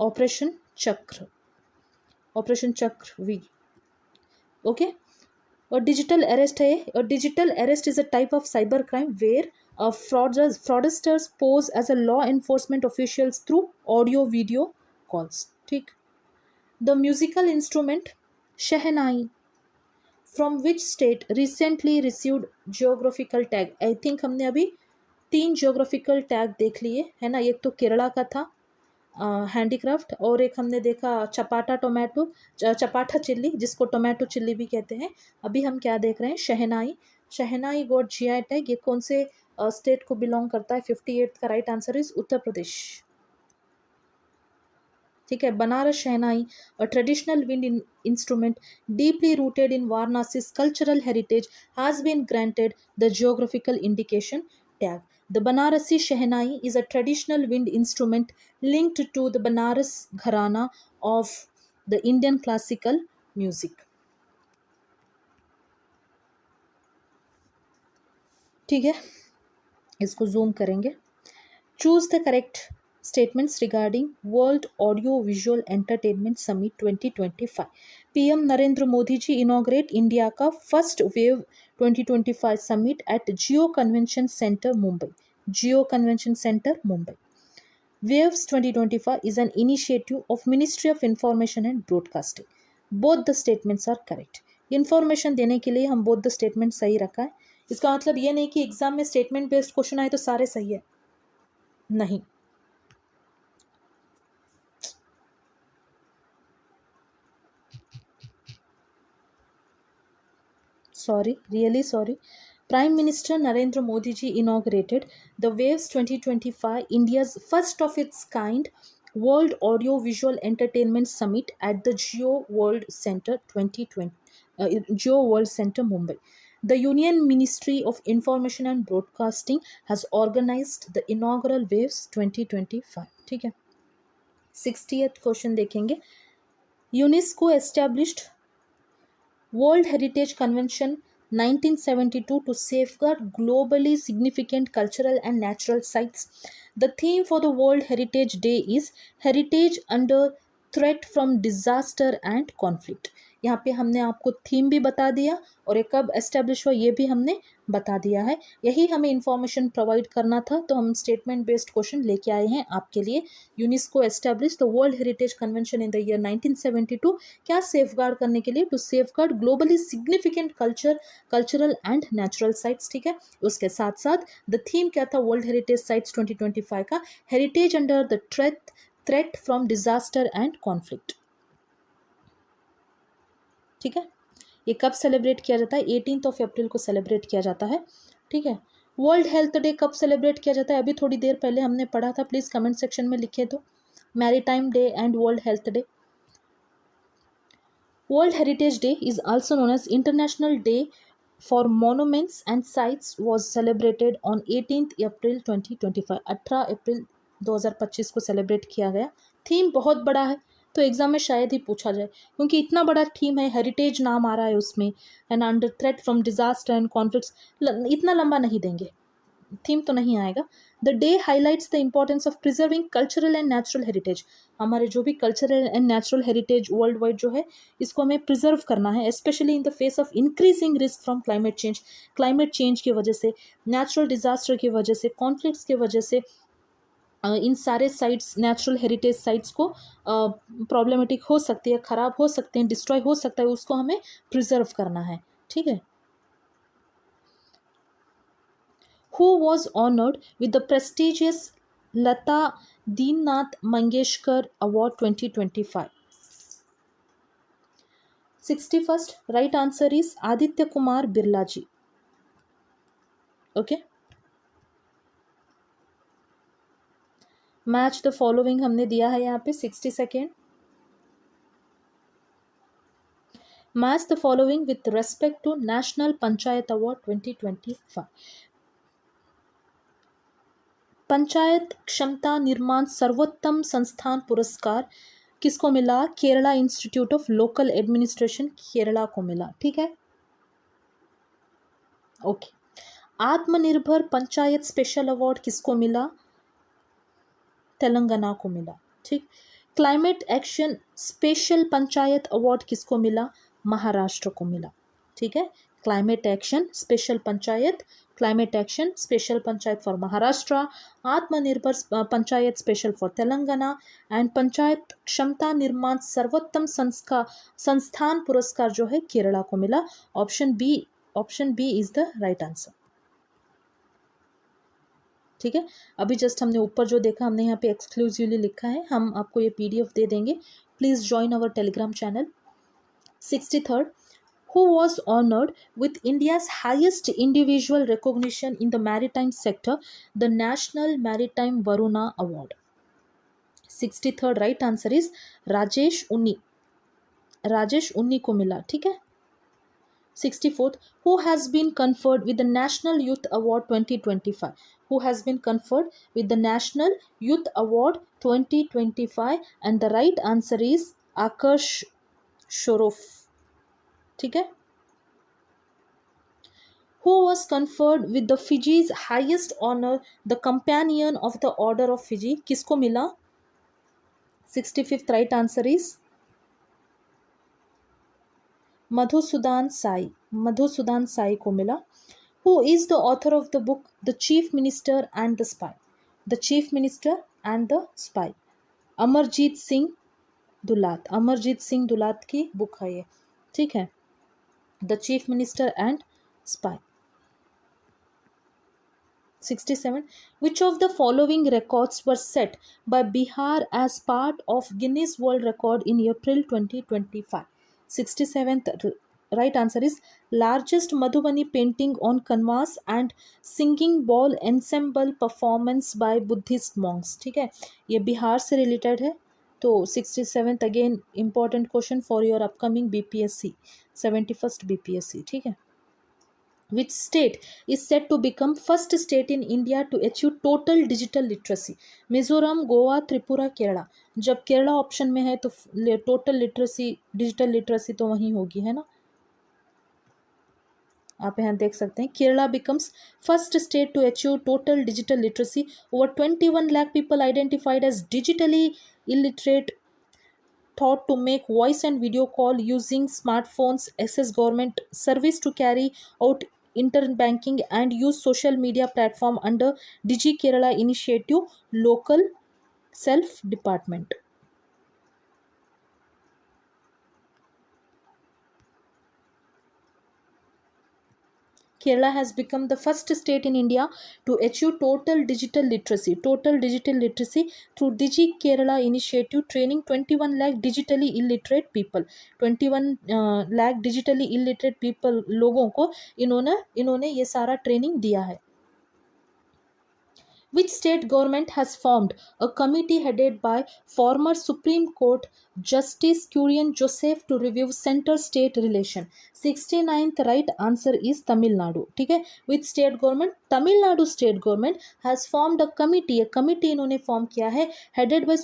Operation Chakra. Operation Chakra V. Okay. और digital arrest है। और digital arrest is a type of cyber crime where fraudsters pose as a law enforcement officials through audio video calls. ठीक। The musical instrument shehnai from which state recently received geographical tag? I think हमने अभी 3 geographical tag देख लिए है ना। एक तो केरला का था हैंडीक्राफ्ट, और एक हमने देखा चपाटा टोमेटो, चपाटा चिल्ली जिसको टोमेटो चिल्ली भी कहते हैं। अभी हम क्या देख रहे हैं, शहनाई। शहनाई गॉट जीआई टैग। ये कौन से स्टेट को बिलोंग करता है? 58 का right answer is Uttar Pradesh. ठीक है, Banaras shehnai a traditional wind instrument deeply rooted in Varanasi's cultural heritage has been granted the geographical indication tag. The Banarasi Shehnai is a traditional wind instrument linked to the Banaras Gharana of the Indian classical music. ठीक है, इसको zoom करेंगे। Choose the correct statements regarding World Audio Visual Entertainment Summit 2025. PM Narendra Modi ji inaugurate India का first wave 2025 summit at Geo Convention Center Mumbai. Geo Convention Center Mumbai. Waves 2025 is an initiative of Ministry of Information and Broadcasting. Both the statements are correct. Information देने के लिए हम both the statements सही रखा है। इसका मतलब ये नहीं कि एग्जाम में स्टेटमेंट बेस्ड क्वेश्चन आए तो सारे सही है, नहीं। Sorry, really sorry. Prime Minister Narendra Modi ji inaugurated the Waves 2025, India's first of its kind World Audio Visual Entertainment Summit at the Geo World Center 2020, Geo World Center Mumbai. The Union Ministry of Information and Broadcasting has organized the inaugural Waves 2025. ठीक है, 60th question देखेंगे। UNESCO established World Heritage Convention 1972 to safeguard globally significant cultural and natural sites. The theme for the World Heritage Day is Heritage Under Threat from Disaster and Conflict. यहाँ पे हमने आपको theme भी बता दिया और ये कब एस्टेब्लिश हुआ ये भी हमने बता दिया है। यही हमें इंफॉर्मेशन प्रोवाइड करना था, तो हम स्टेटमेंट बेस्ड क्वेश्चन लेके आए हैं आपके लिए। UNESCO establish the World Heritage Convention in the year 1972, क्या सेफगार्ड करने के लिए? To safeguard globally significant cultural and natural sites. ठीक है, उसके साथ साथ द थीम क्या था वर्ल्ड हेरिटेज साइट्स 2025 का? Heritage under the threat from disaster and conflict. ठीक है, ये कब सेलिब्रेट किया जाता है? 18 अप्रैल को सेलिब्रेट किया जाता है। ठीक है, वर्ल्ड हेल्थ डे कब सेलिब्रेट किया जाता है? अभी थोड़ी देर पहले हमने पढ़ा था, प्लीज कमेंट सेक्शन में लिखे तो। Maritime day and World Health Day. World Heritage Day is also known as International Day for Monuments and Sites was celebrated on 18 अप्रैल 2025। 18 अप्रैल 2025 को सेलिब्रेट किया गया। थीम बहुत बड़ा है तो एग्जाम में शायद ही पूछा जाए, क्योंकि इतना बड़ा थीम है, हेरिटेज नाम आ रहा है उसमें, and under threat from disaster and conflicts, इतना लंबा नहीं देंगे, थीम तो नहीं आएगा। The day highlights the importance of preserving cultural and natural heritage. हमारे जो भी cultural and natural heritage world wide जो है, इसको हमें प्रिजर्व करना है, specially in the face of increasing risk from climate change. Climate change की वजह से, नेचुरल डिजास्टर की वजह से, कॉन्फ्लिक्ट्स की वजह से इन सारे साइट्स, नेचुरल हेरिटेज साइट्स को प्रॉब्लमेटिक हो सकती है, ख़राब हो सकते हैं, डिस्ट्रॉय हो सकता है, उसको हमें प्रिजर्व करना है, ठीक है। Who was honored with the prestigious Lata Deennath Mangeshkar Award 2025? 61st right answer is Aditya Kumar Birla ji. Okay. Match the following हमने दिया है यहाँ पे 60 second. Match the following with respect to national panchayat award 2025। Panchayat क्षमता निर्माण सर्वोत्तम संस्थान पुरस्कार किसको मिला? Kerala institute of local administration Kerala को मिला, ठीक है। ओके। आत्मनिर्भर पंचायत स्पेशल अवार्ड किसको मिला? तेलंगाना को मिला, ठीक। Climate action special panchayat award किसको मिला? महाराष्ट्र को मिला, ठीक है। Climate action special panchayat, climate action special panchayat for Maharashtra, Atmanirbhar panchayat special for Telangana and panchayat क्षमता निर्माण सर्वोत्तम संस्थान पुरस्कार जो है केरला को मिला। Option B is the right answer, ठीक है। अभी जस्ट हमने ऊपर जो देखा, हमने यहाँ पे एक्सक्लूसिवली लिखा है, हम आपको ये PDF दे देंगे, please join our Telegram channel. 63rd, who was honored with India's highest individual recognition in the maritime sector, the National Maritime Varuna Award? 63rd right answer is Rajesh उन्नी को मिला, ठीक है। 64th, who has been conferred with the National Youth Award 2025? Who has been conferred with the National Youth Award 2025? And the right answer is Akash Shoroff, ठीक है। Who was conferred with the Fiji's highest honor, the Companion of the Order of Fiji? किसको मिला? 65th right answer is Madhusudan Sai को मिला। Who is the author of the book The Chief Minister and the Spy? The Chief Minister and the Spy, Amarjeet Singh दुलात की book है ये, ठीक है। The Chief Minister and Spy। 67, which of the following records were set by Bihar as part of Guinness World Record in April 2025? 67th right answer is largest Madhubani painting on canvas and singing bowl ensemble performance by Buddhist monks, ठीक है। ये बिहार से related है, तो 67th again important question for your upcoming BPSC 71st BPSC, ठीक है। Which state is said to become first state in India to achieve total digital literacy? Mizoram, Goa, Tripura, Kerala. जब Kerala option में है तो टोटल लिटरेसी, डिजिटल लिटरेसी तो वहीं होगी, है ना। आप यहाँ देख सकते हैं, Kerala becomes first state to achieve total digital literacy. Over 21 lakh people identified as digitally illiterate thought to make voice and video call using smartphones, access government service to carry out interbanking and use social media platform under Digi Kerala initiative local self department. Kerala has become the first state in India to achieve total digital literacy through Digi Kerala initiative, training 21 lakh digitally illiterate people. 21 lakh digitally illiterate people लोगों को इन्होंने ये सारा training दिया है। Which state government has formed a committee headed by former Supreme Court Justice Kurian Joseph to review center-state relation? 69th right answer is Tamil Nadu, ठीक है। Which state government? Tamil Nadu state government has formed a committee इन्होंने form किया है, headed by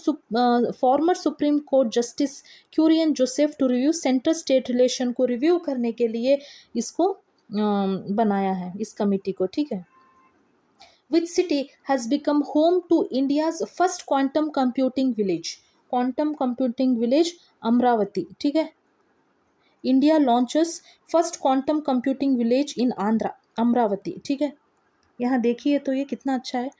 former Supreme Court Justice Kurian Joseph to review center-state relation को review करने के लिए इसको बनाया है, इस कमिटी को, ठीक है। Which city has become home to India's first quantum computing village? Quantum computing village Amravati, ठीक है। India launches first quantum computing village in Andhra, Amravati, ठीक है। यहाँ देखिए तो ये कितना अच्छा है,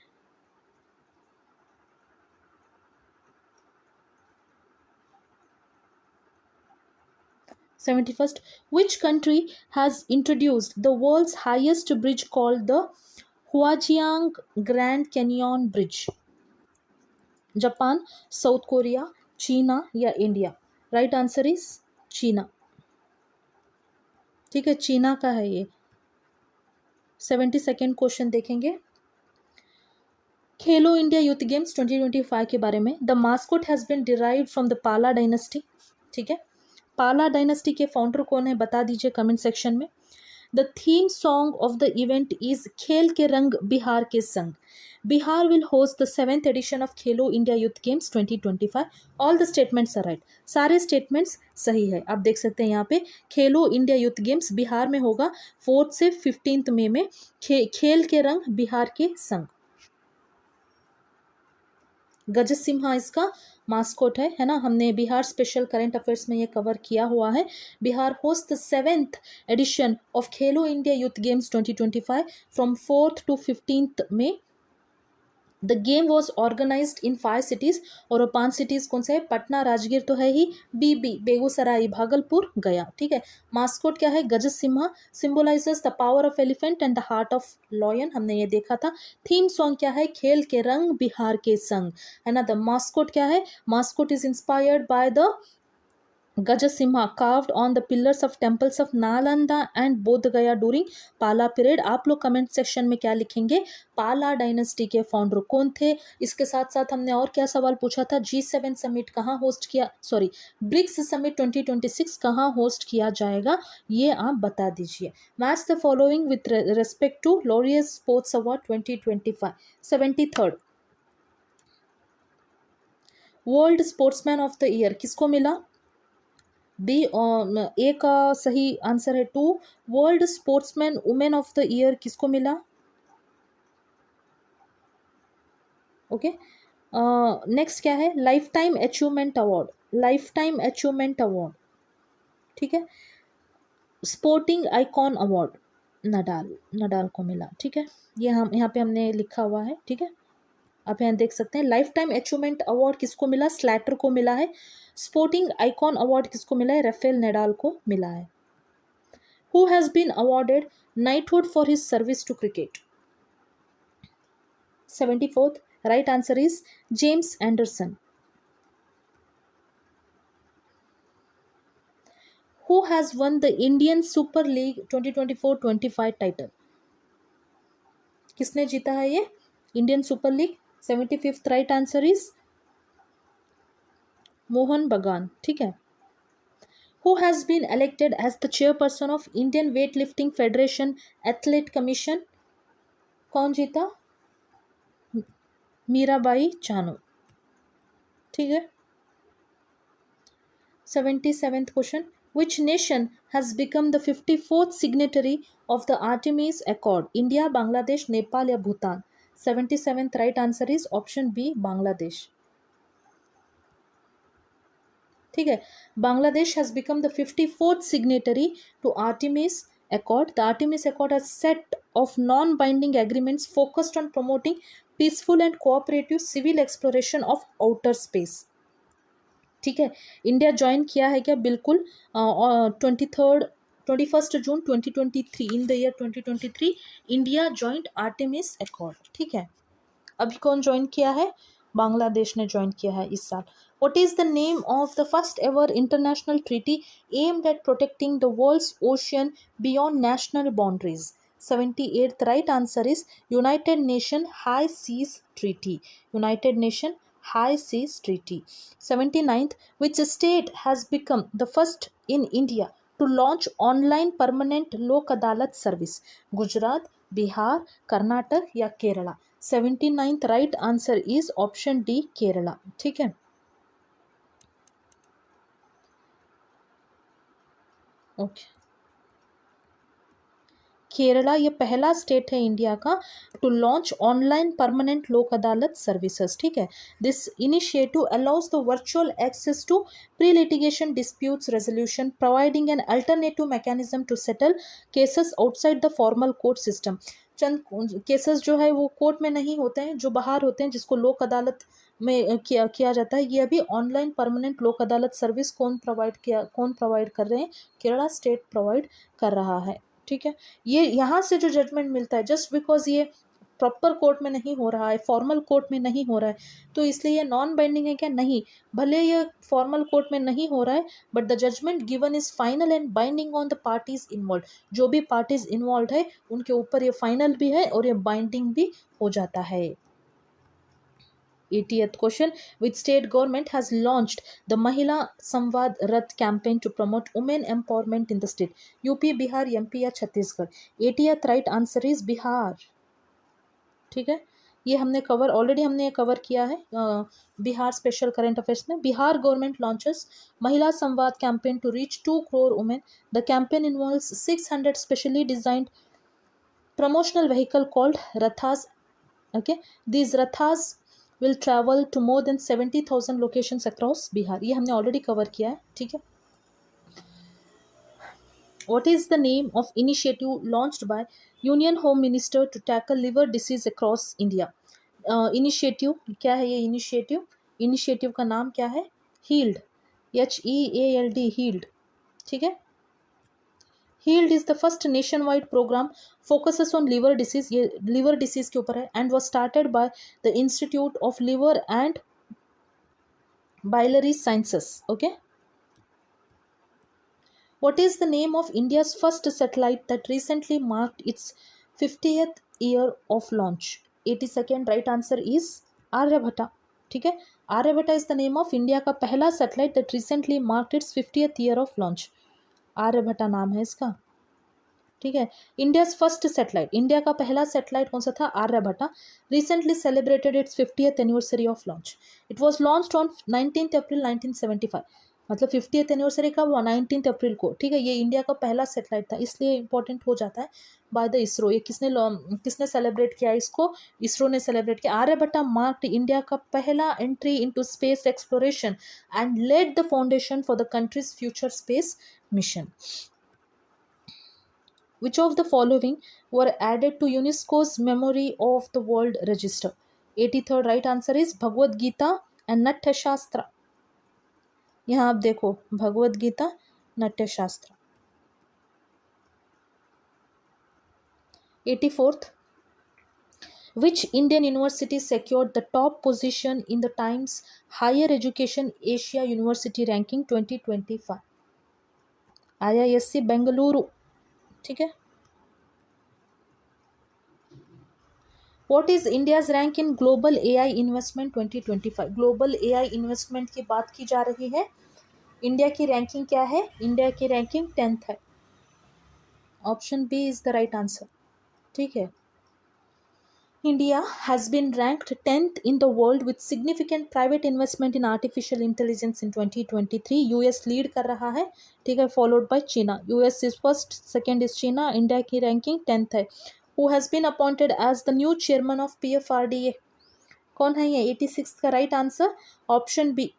71st. Which country has introduced the world's highest bridge called the Huajiang Grand Canyon Bridge? Japan, south Korea, चीना या इंडिया? राइट आंसर इज चीना। ठीक है, चीना का है ये। 72nd क्वेश्चन देखेंगे खेलो इंडिया यूथ गेम्स 2025 के बारे में। The mascot has been derived from the Pala dynasty. ठीक है, पाला डायनेस्टी के फाउंडर कौन है बता दीजिए कमेंट सेक्शन में। The theme song of the event is खेल के रंग बिहार के संग। Bihar will host the 7th edition of Khelo India youth games 2025। All the statements are right, सारे स्टेटमेंट्स सही है। आप देख सकते हैं यहाँ पे खेलो इंडिया यूथ गेम्स बिहार में होगा 4 से 15 मई में। खेल के रंग बिहार के संग। गजसिम्हा इसका मास्कोट है ना। हमने बिहार स्पेशल करंट अफेयर्स में ये कवर किया हुआ है। Bihar host the 7th edition of Khelo India youth games 2025 from 4th to 15th मई। The game was organised in 5 cities और वो 5 cities कौन से है? पटना, राजगीर तो है ही, बीबी बेगूसराय, भागलपुर, गया। ठीक है, मास्कोट क्या है? Gajasimha symbolises the power of elephant and the heart of lion, हमने ये देखा था। थीम सॉन्ग क्या है? खेल के रंग बिहार के संग, है ना। द मास्कोट क्या है? Mascot is inspired by the Gajasimha carved on the pillars of temples of Nalanda and Bodh Gaya during पाला पीरियड। आप लोग कमेंट सेक्शन में क्या लिखेंगे? पाला डायनेस्टी के फाउंडर कौन थे? इसके साथ साथ हमने और क्या सवाल पूछा था? G7 समिट कहाँ होस्ट किया, सॉरी ब्रिक्स समिट 2026 कहाँ होस्ट किया जाएगा, ये आप बता दीजिए। Match the following with respect to Laureus sports award 2025। 73rd world sportsman of the year किसको मिला? बी ए का सही आंसर है 2। World sportsman women of the year किसको मिला? ओके, नेक्स्ट क्या है? Life time achievement award, life time achievement award. ठीक है, sporting icon award Nadal, Nadal को मिला। ठीक है, ये हम यहाँ पे हमने लिखा हुआ है। ठीक है, आप यहाँ देख सकते हैं। लाइफ टाइम अचीवमेंट अवार्ड किसको मिला? स्लैटर को मिला है। स्पोर्टिंग आइकॉन अवार्ड किसको मिला है? राफेल नडाल को मिला है। Who has been awarded knighthood for his service to cricket? 74th right answer is James Anderson. Who has won the Indian Super League 2024-25 टाइटल? किसने जीता है ये Indian Super League? 75th right answer is Mohun Bagan. ठीक है, who has been elected as the chairperson of Indian weightlifting federation athlete commission? कौन जीता? मीराबाई चानू। ठीक है, 77th question which nation has become the 54th signatory of the Artemis Accord? India, Bangladesh, Nepal या Bhutan? 77th right answer is option B Bangladesh. ठीक है, Bangladesh has become the 54th signatory to Artemis Accord. The Artemis Accord has set of non-binding agreements focused on promoting peaceful and cooperative civil exploration of outer space. ठीक है, India join किया है क्या? बिल्कुल, 21st June 2023 in the year 2023 India joint Artemis accord. ठीक है, अभी कौन ज्वाइन किया है? बांग्लादेश ने ज्वाइन किया है इस साल। What is the name of the first ever international treaty aimed at protecting the world's ocean beyond national boundaries? 78th right answer is United Nations High Seas Treaty. United Nations High Seas Treaty. 79th, which state has become the first in India to launch online permanent लोक अदालत service? Gujarat, Bihar, Karnataka या Kerala? 79th right answer is option D Kerala. ठीक है, okay, Kerala ये पहला state है India का to launch online permanent लोक अदालत सर्विसेज। ठीक है, this initiative allows the virtual access to pre litigation disputes resolution providing an alternative mechanism to settle cases outside the formal court system. चंद cases जो है वो कोर्ट में नहीं होते हैं, जो बाहर होते हैं, जिसको लोक अदालत में किया जाता है। ये अभी ऑनलाइन परमानेंट लोक अदालत सर्विस कौन प्रोवाइड कर रहे हैं? केरला स्टेट प्रोवाइड कर रहा है। ठीक है, ये यहाँ से जो जजमेंट मिलता है, जस्ट बिकॉज ये प्रॉपर कोर्ट में नहीं हो रहा है, फॉर्मल कोर्ट में नहीं हो रहा है, तो इसलिए ये नॉन बाइंडिंग है क्या? नहीं, भले ये फॉर्मल कोर्ट में नहीं हो रहा है, but the judgment given is final and binding on the parties involve. जो भी पार्टीज इन्वॉल्व है उनके ऊपर ये फाइनल भी है और ये बाइंडिंग भी हो जाता है। 80th question, which state government has launched the Mahila Samvad Rath campaign to promote women empowerment in the state? UP, Bihar, MP या Chhattisgarh? 80th right answer is Bihar. ठीक है, ये हमने कवर किया है बिहार स्पेशल करंट अफेयर्स में। Bihar government launches Mahila Samvad campaign to reach 2 crore women. The campaign involves 600 specially designed promotional vehicle called rathas. Okay, these rathas will travel to more than 70,000 locations across Bihar. ये हमने already cover किया है। ठीक है, what is the name of initiative launched by Union Home Minister to tackle liver disease across India? Initiative क्या है? ये initiative का नाम क्या है? Heeled, HEALD, heeled. ठीक है, heeled is the first nation wide programme focuses on liver disease, ये लिवर डिसीज के ऊपर है, and was started by the Institute of liver and biliary sciences. Okay, what is the name of India's first satellite that recently marked its 50th year of launch? 82nd right answer is Aryabhatta. ठीक है, Aryabhata is the name of India का पहला satellite that recently marked its 50th year of launch. Aryabhata नाम है इसका। ठीक है, India's first satellite, India का पहला सैटेलाइट कौन सा था? Aryabhata. Recently celebrated its 50th anniversary of launch. It was launched on 19 April 1975। मतलब 50th एनिवर्सरी का हुआ 19 अप्रैल को। ठीक है, ये इंडिया का पहला सैटेलाइट था, इसलिए इंपॉर्टेंट हो जाता है बाय द इसरो। ये किसने सेलिब्रेट किया इसको? इसरो ने सेलिब्रेट किया। आर्यभट्टा मार्क्ड इंडिया का पहला entry into space exploration and led the foundation for the country's future space mission. Which of the following were added to UNESCO's Memory of the World Register? 83rd right answer is Bhagavad Gita and Natya Shastra. यहाँ आप देखो, भगवद गीता, नाट्य शास्त्र। 84th, which Indian university secured the top position in the Times Higher Education Asia University Ranking 2025? IISc Bengaluru. ठीक है, What is India's rank in Global AI Investment 2025? Global AI investment की बात की जा रही है। इंडिया की रैंकिंग क्या है? इंडिया की रैंकिंग 10th है। Option B is the right answer. ठीक है, India has been ranked 10th in the world with significant private investment in artificial intelligence in 2023. US lead कर रहा है। ठीक है, followed by China. US is first, second is China. India की ranking 10th है। Who has been appointed as the new chairman of PFRDA? कौन है ये? 86 का right answer option B,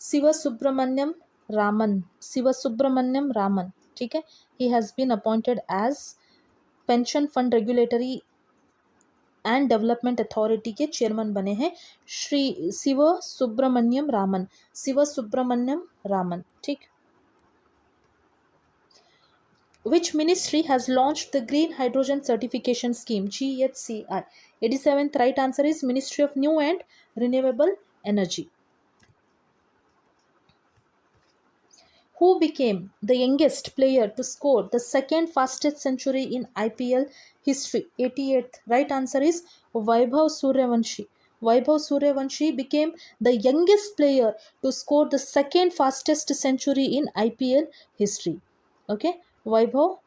Sivasubramaniam Raman. Sivasubramaniam Raman. ठीक है, he has been appointed as pension fund regulatory and development authority के chairman बने हैं श्री शिवसुब्रमण्यम रामन। शिवसुब्रमण्यम रामन। ठीक, Which ministry has launched the Green Hydrogen Certification Scheme, GHCI? 87th right answer is Ministry of New and Renewable Energy. Who became the youngest player to score the second fastest century in IPL history? 88th right answer is Vaibhav Suryavanshi. Vaibhav Suryavanshi became the youngest player to score the second fastest century in IPL history. Okay, Vaibhav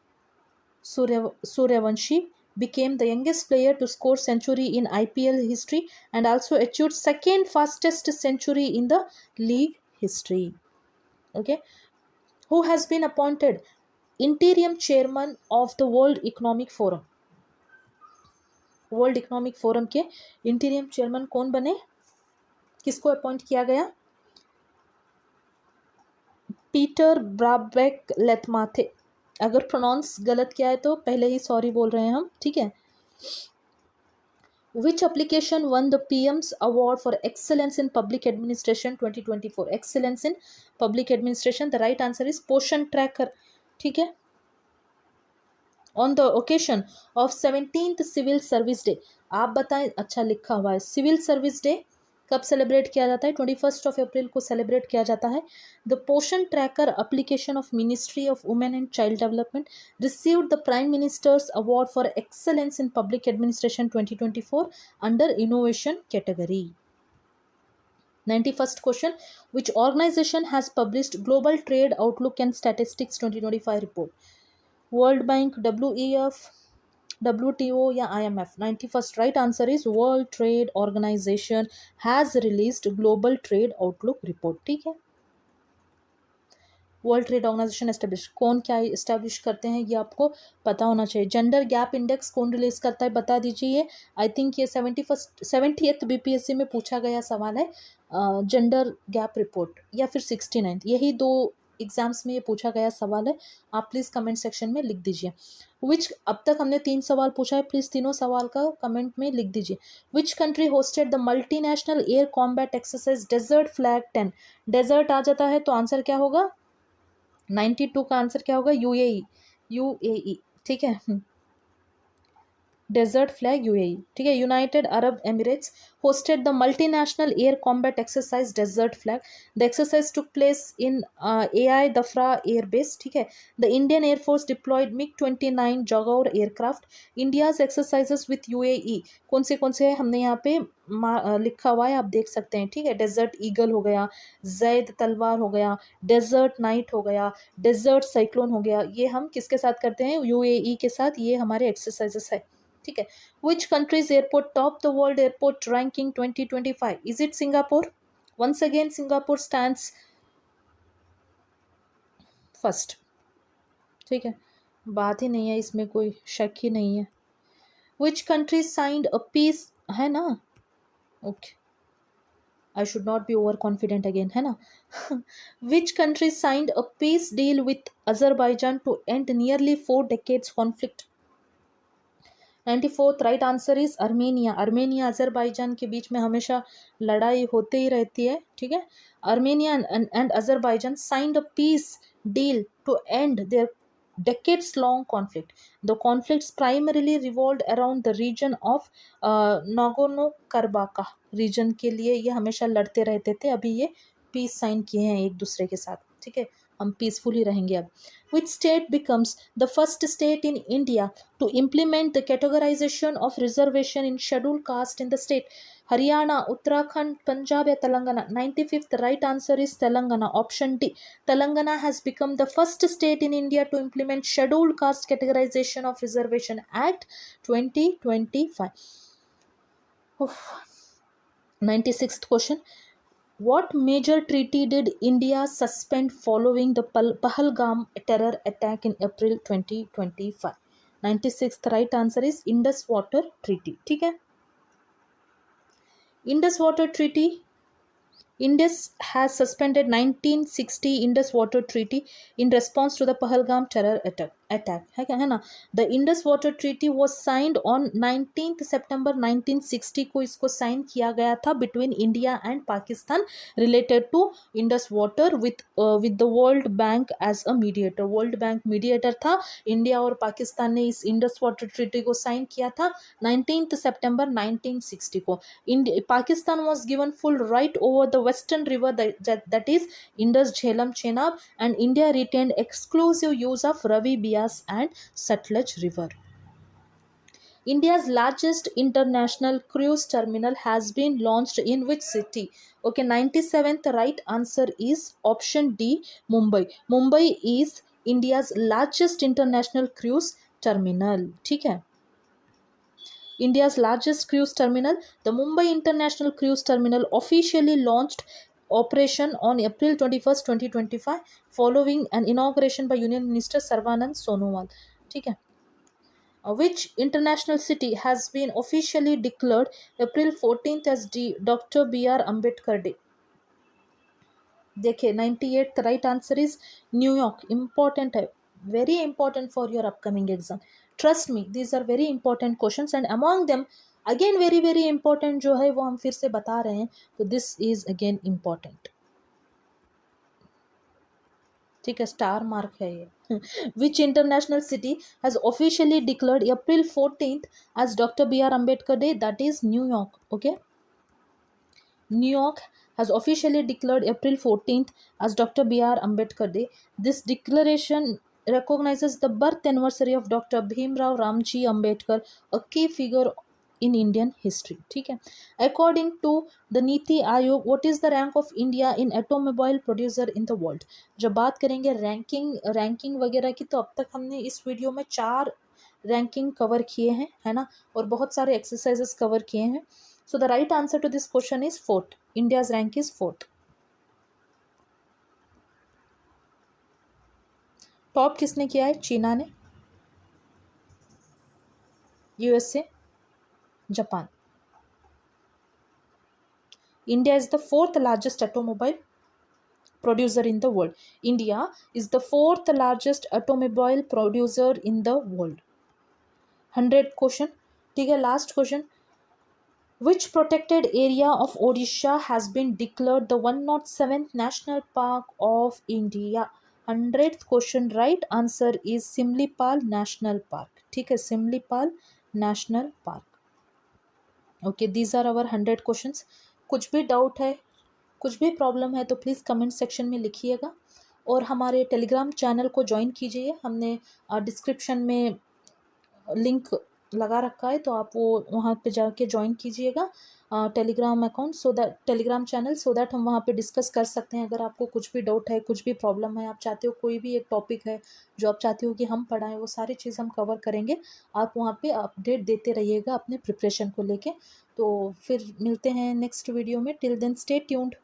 Suryavanshi became the youngest player to score century in IPL history and also achieved second fastest century in the league history. Okay, who has been appointed interim chairman of the World Economic Forum? World economic forum के इंटीरियम chairman कौन बने? किसको appoint किया गया? Peter ब्राबेक लेथमाथे। अगर pronounce गलत किया है तो पहले ही सॉरी बोल रहे हैं हम, ठीक है। Which application won the PM's Award for Excellence in Public Administration 2024? Excellence in Public Administration. The right answer is Poshan Tracker. ठीक है। On the occasion of 17th Civil Service Day. आप बताएं, अच्छा लिखा हुआ है सिविल सर्विस डे कब celebrate किया जाता है? 21 अप्रैल को सेलिब्रेट किया जाता है। द पोषण tracker application of ministry of women and child development received the prime ministers award for excellence in public administration 2024 under innovation category. 91st question, which organization has published Global Trade Outlook and Statistics 2025 report? World Bank, WEF, WTO या IMF? 91st right answer is World Trade Organization has released Global Trade Outlook report, ठीक है। World trade organisation establish, कौन क्या establish करते हैं ये आपको पता होना चाहिए। जेंडर गैप इंडेक्स कौन रिलीज करता है बता दीजिए। आई थिंक ये 70th BPSC में पूछा गया सवाल है, जेंडर गैप रिपोर्ट, या फिर 69th, यही दो एग्जाम्स में ये पूछा गया सवाल है। आप प्लीज़ कमेंट सेक्शन में लिख दीजिए। विच, अब तक हमने 3 सवाल पूछा है, प्लीज़ तीनों सवाल का कमेंट में लिख दीजिए। Which country hosted the multinational air combat exercise desert flag 10? Desert आ जाता है तो आंसर क्या होगा? 92 का आंसर क्या होगा? यूएई, ठीक है। डेजर्ट फ्लैग यूएई, ठीक है। United Arab Emirates hosted the multinational air combat exercise desert flag. The exercise took place in AI Dafra air base, ठीक है। The Indian Air Force deployed MiG-29 Jaguar aircraft. India's exercises with UAE कौन से है हमने यहाँ पे लिखा हुआ है, आप देख सकते हैं, ठीक है। डेजर्ट ईगल हो गया, जैद तलवार हो गया, डेजर्ट नाइट हो गया, डेजर्ट साइक्लोन हो गया, ये हम किसके साथ करते हैं? यूएई के साथ, ये हमारे एक्सरसाइजेस है, ठीक है। Which country's airport topped the world airport ranking 2025? Is it Singapore? Once again, Singapore stands first, ठीक है, बात ही नहीं है इसमें, कोई शक ही नहीं है। Which country signed a peace, है ना? Okay, I should not be overconfident again, है ना? Which country signed a peace deal with Azerbaijan to end nearly 4 decades conflict? 94th right answer is Armenia. Armenia Azerbaijan के बीच में हमेशा लड़ाई होते ही रहती है, ठीक है। Armenia and Azerbaijan signed a peace deal to end their decades long conflict. The conflicts primarily revolved around the region of Nagorno-Karabakh region के लिए ये हमेशा लड़ते रहते थे। अभी ये पीस साइन किए हैं एक दूसरे के साथ, ठीक है, हम पीसफुली रहेंगे अब। Which state becomes the first state in India to implement the categorization of reservation in scheduled caste in the state? Haryana, Uttarakhand, Punjab या Telangana? 95th right answer is Telangana, option D. Telangana has become the first state in India to implement scheduled caste categorization of reservation act 2025. Oof. 96th question. What major treaty did India suspend following the Pahalgam terror attack in April 2025? 96th right answer is Indus Water Treaty, ठीक है। Indus Water Treaty, Indus has suspended 1960 Indus Water Treaty in response to the Pahalgam terror attack, है ना। The Indus Water Treaty was signed on 19th September 1960 को इसको sign किया गया था between India and Pakistan related to Indus Water with the World Bank as a mediator. World Bank mediator था, India और पाकिस्तान ने इस Indus Water Treaty को साइन किया था 19th September 1960 को। Pakistan was given full right over the western river that is Indus, Jhelum, Chenab, and India retained exclusive use of Ravi, Bias and Satluj river. India's largest international cruise terminal has been launched in which city? Okay, 97th right answer is option D, Mumbai. Mumbai is India's largest international cruise terminal, ठीक है। India's largest cruise terminal, the Mumbai International Cruise Terminal officially launched operation on April 21st, 2025 following an inauguration by Union Minister Sarvanand Sonowal, ठीक है। Which international city has been officially declared April 14th as Dr. B.R. Ambedkar Day? देखिए 98th right answer is New York, important है, very important for your upcoming exam. Trust me, these are very important questions, and among them again very very important जो है वो हम फिर से बता रहे हैं, तो this is again important. ठीक है, स्टार मार्क है ये. Which international city has officially declared April 14th as Dr. B.R. Ambedkar Day? That is New York. Okay, New York has officially declared April 14th as Dr. B.R. Ambedkar Day. This declaration recognizes the birth anniversary of Dr. Bhimrao Ramji Ambedkar, a key figure in Indian history. ठीक है. According to the NITI Aayog, what is the rank of India in automobile producer in the world? जब बात करेंगे ranking वगैरह की, तो अब तक हमने इस वीडियो में 4 रैंकिंग कवर किए हैं, है ना, और बहुत सारे एक्सरसाइजेस कवर किए हैं. So the right answer to this question is 4th. India's rank is 4th. Top किसने किया है? चीना ने, USA, Japan. India is the 4th largest automobile producer in the world. India is the 4th largest automobile producer in the world. 100 question. ठीक है, last question. Which protected area of Odisha has been declared the 107th National Park of India? 100th question. Right answer is Simlipal National Park. ठीक है, Simlipal National Park. Okay, these are our 100 questions. कुछ भी doubt है, कुछ भी problem है, तो please comment section में लिखिएगा, और हमारे टेलीग्राम चैनल को ज्वाइन कीजिए. हमने डिस्क्रिप्शन में लिंक लगा रखा है, तो आप वो वहाँ पे जाके ज्वाइन कीजिएगा Telegram account, so that Telegram channel, so that हम वहाँ पे डिस्कस कर सकते हैं. अगर आपको कुछ भी डाउट है, कुछ भी प्रॉब्लम है, आप चाहते हो कोई भी एक टॉपिक है जो आप चाहते हो कि हम पढ़ाएं, वो सारी चीज़ हम कवर करेंगे. आप वहाँ पे अपडेट देते रहिएगा अपने प्रिपरेशन को लेके. तो फिर मिलते हैं नेक्स्ट वीडियो में. Till then stay tuned.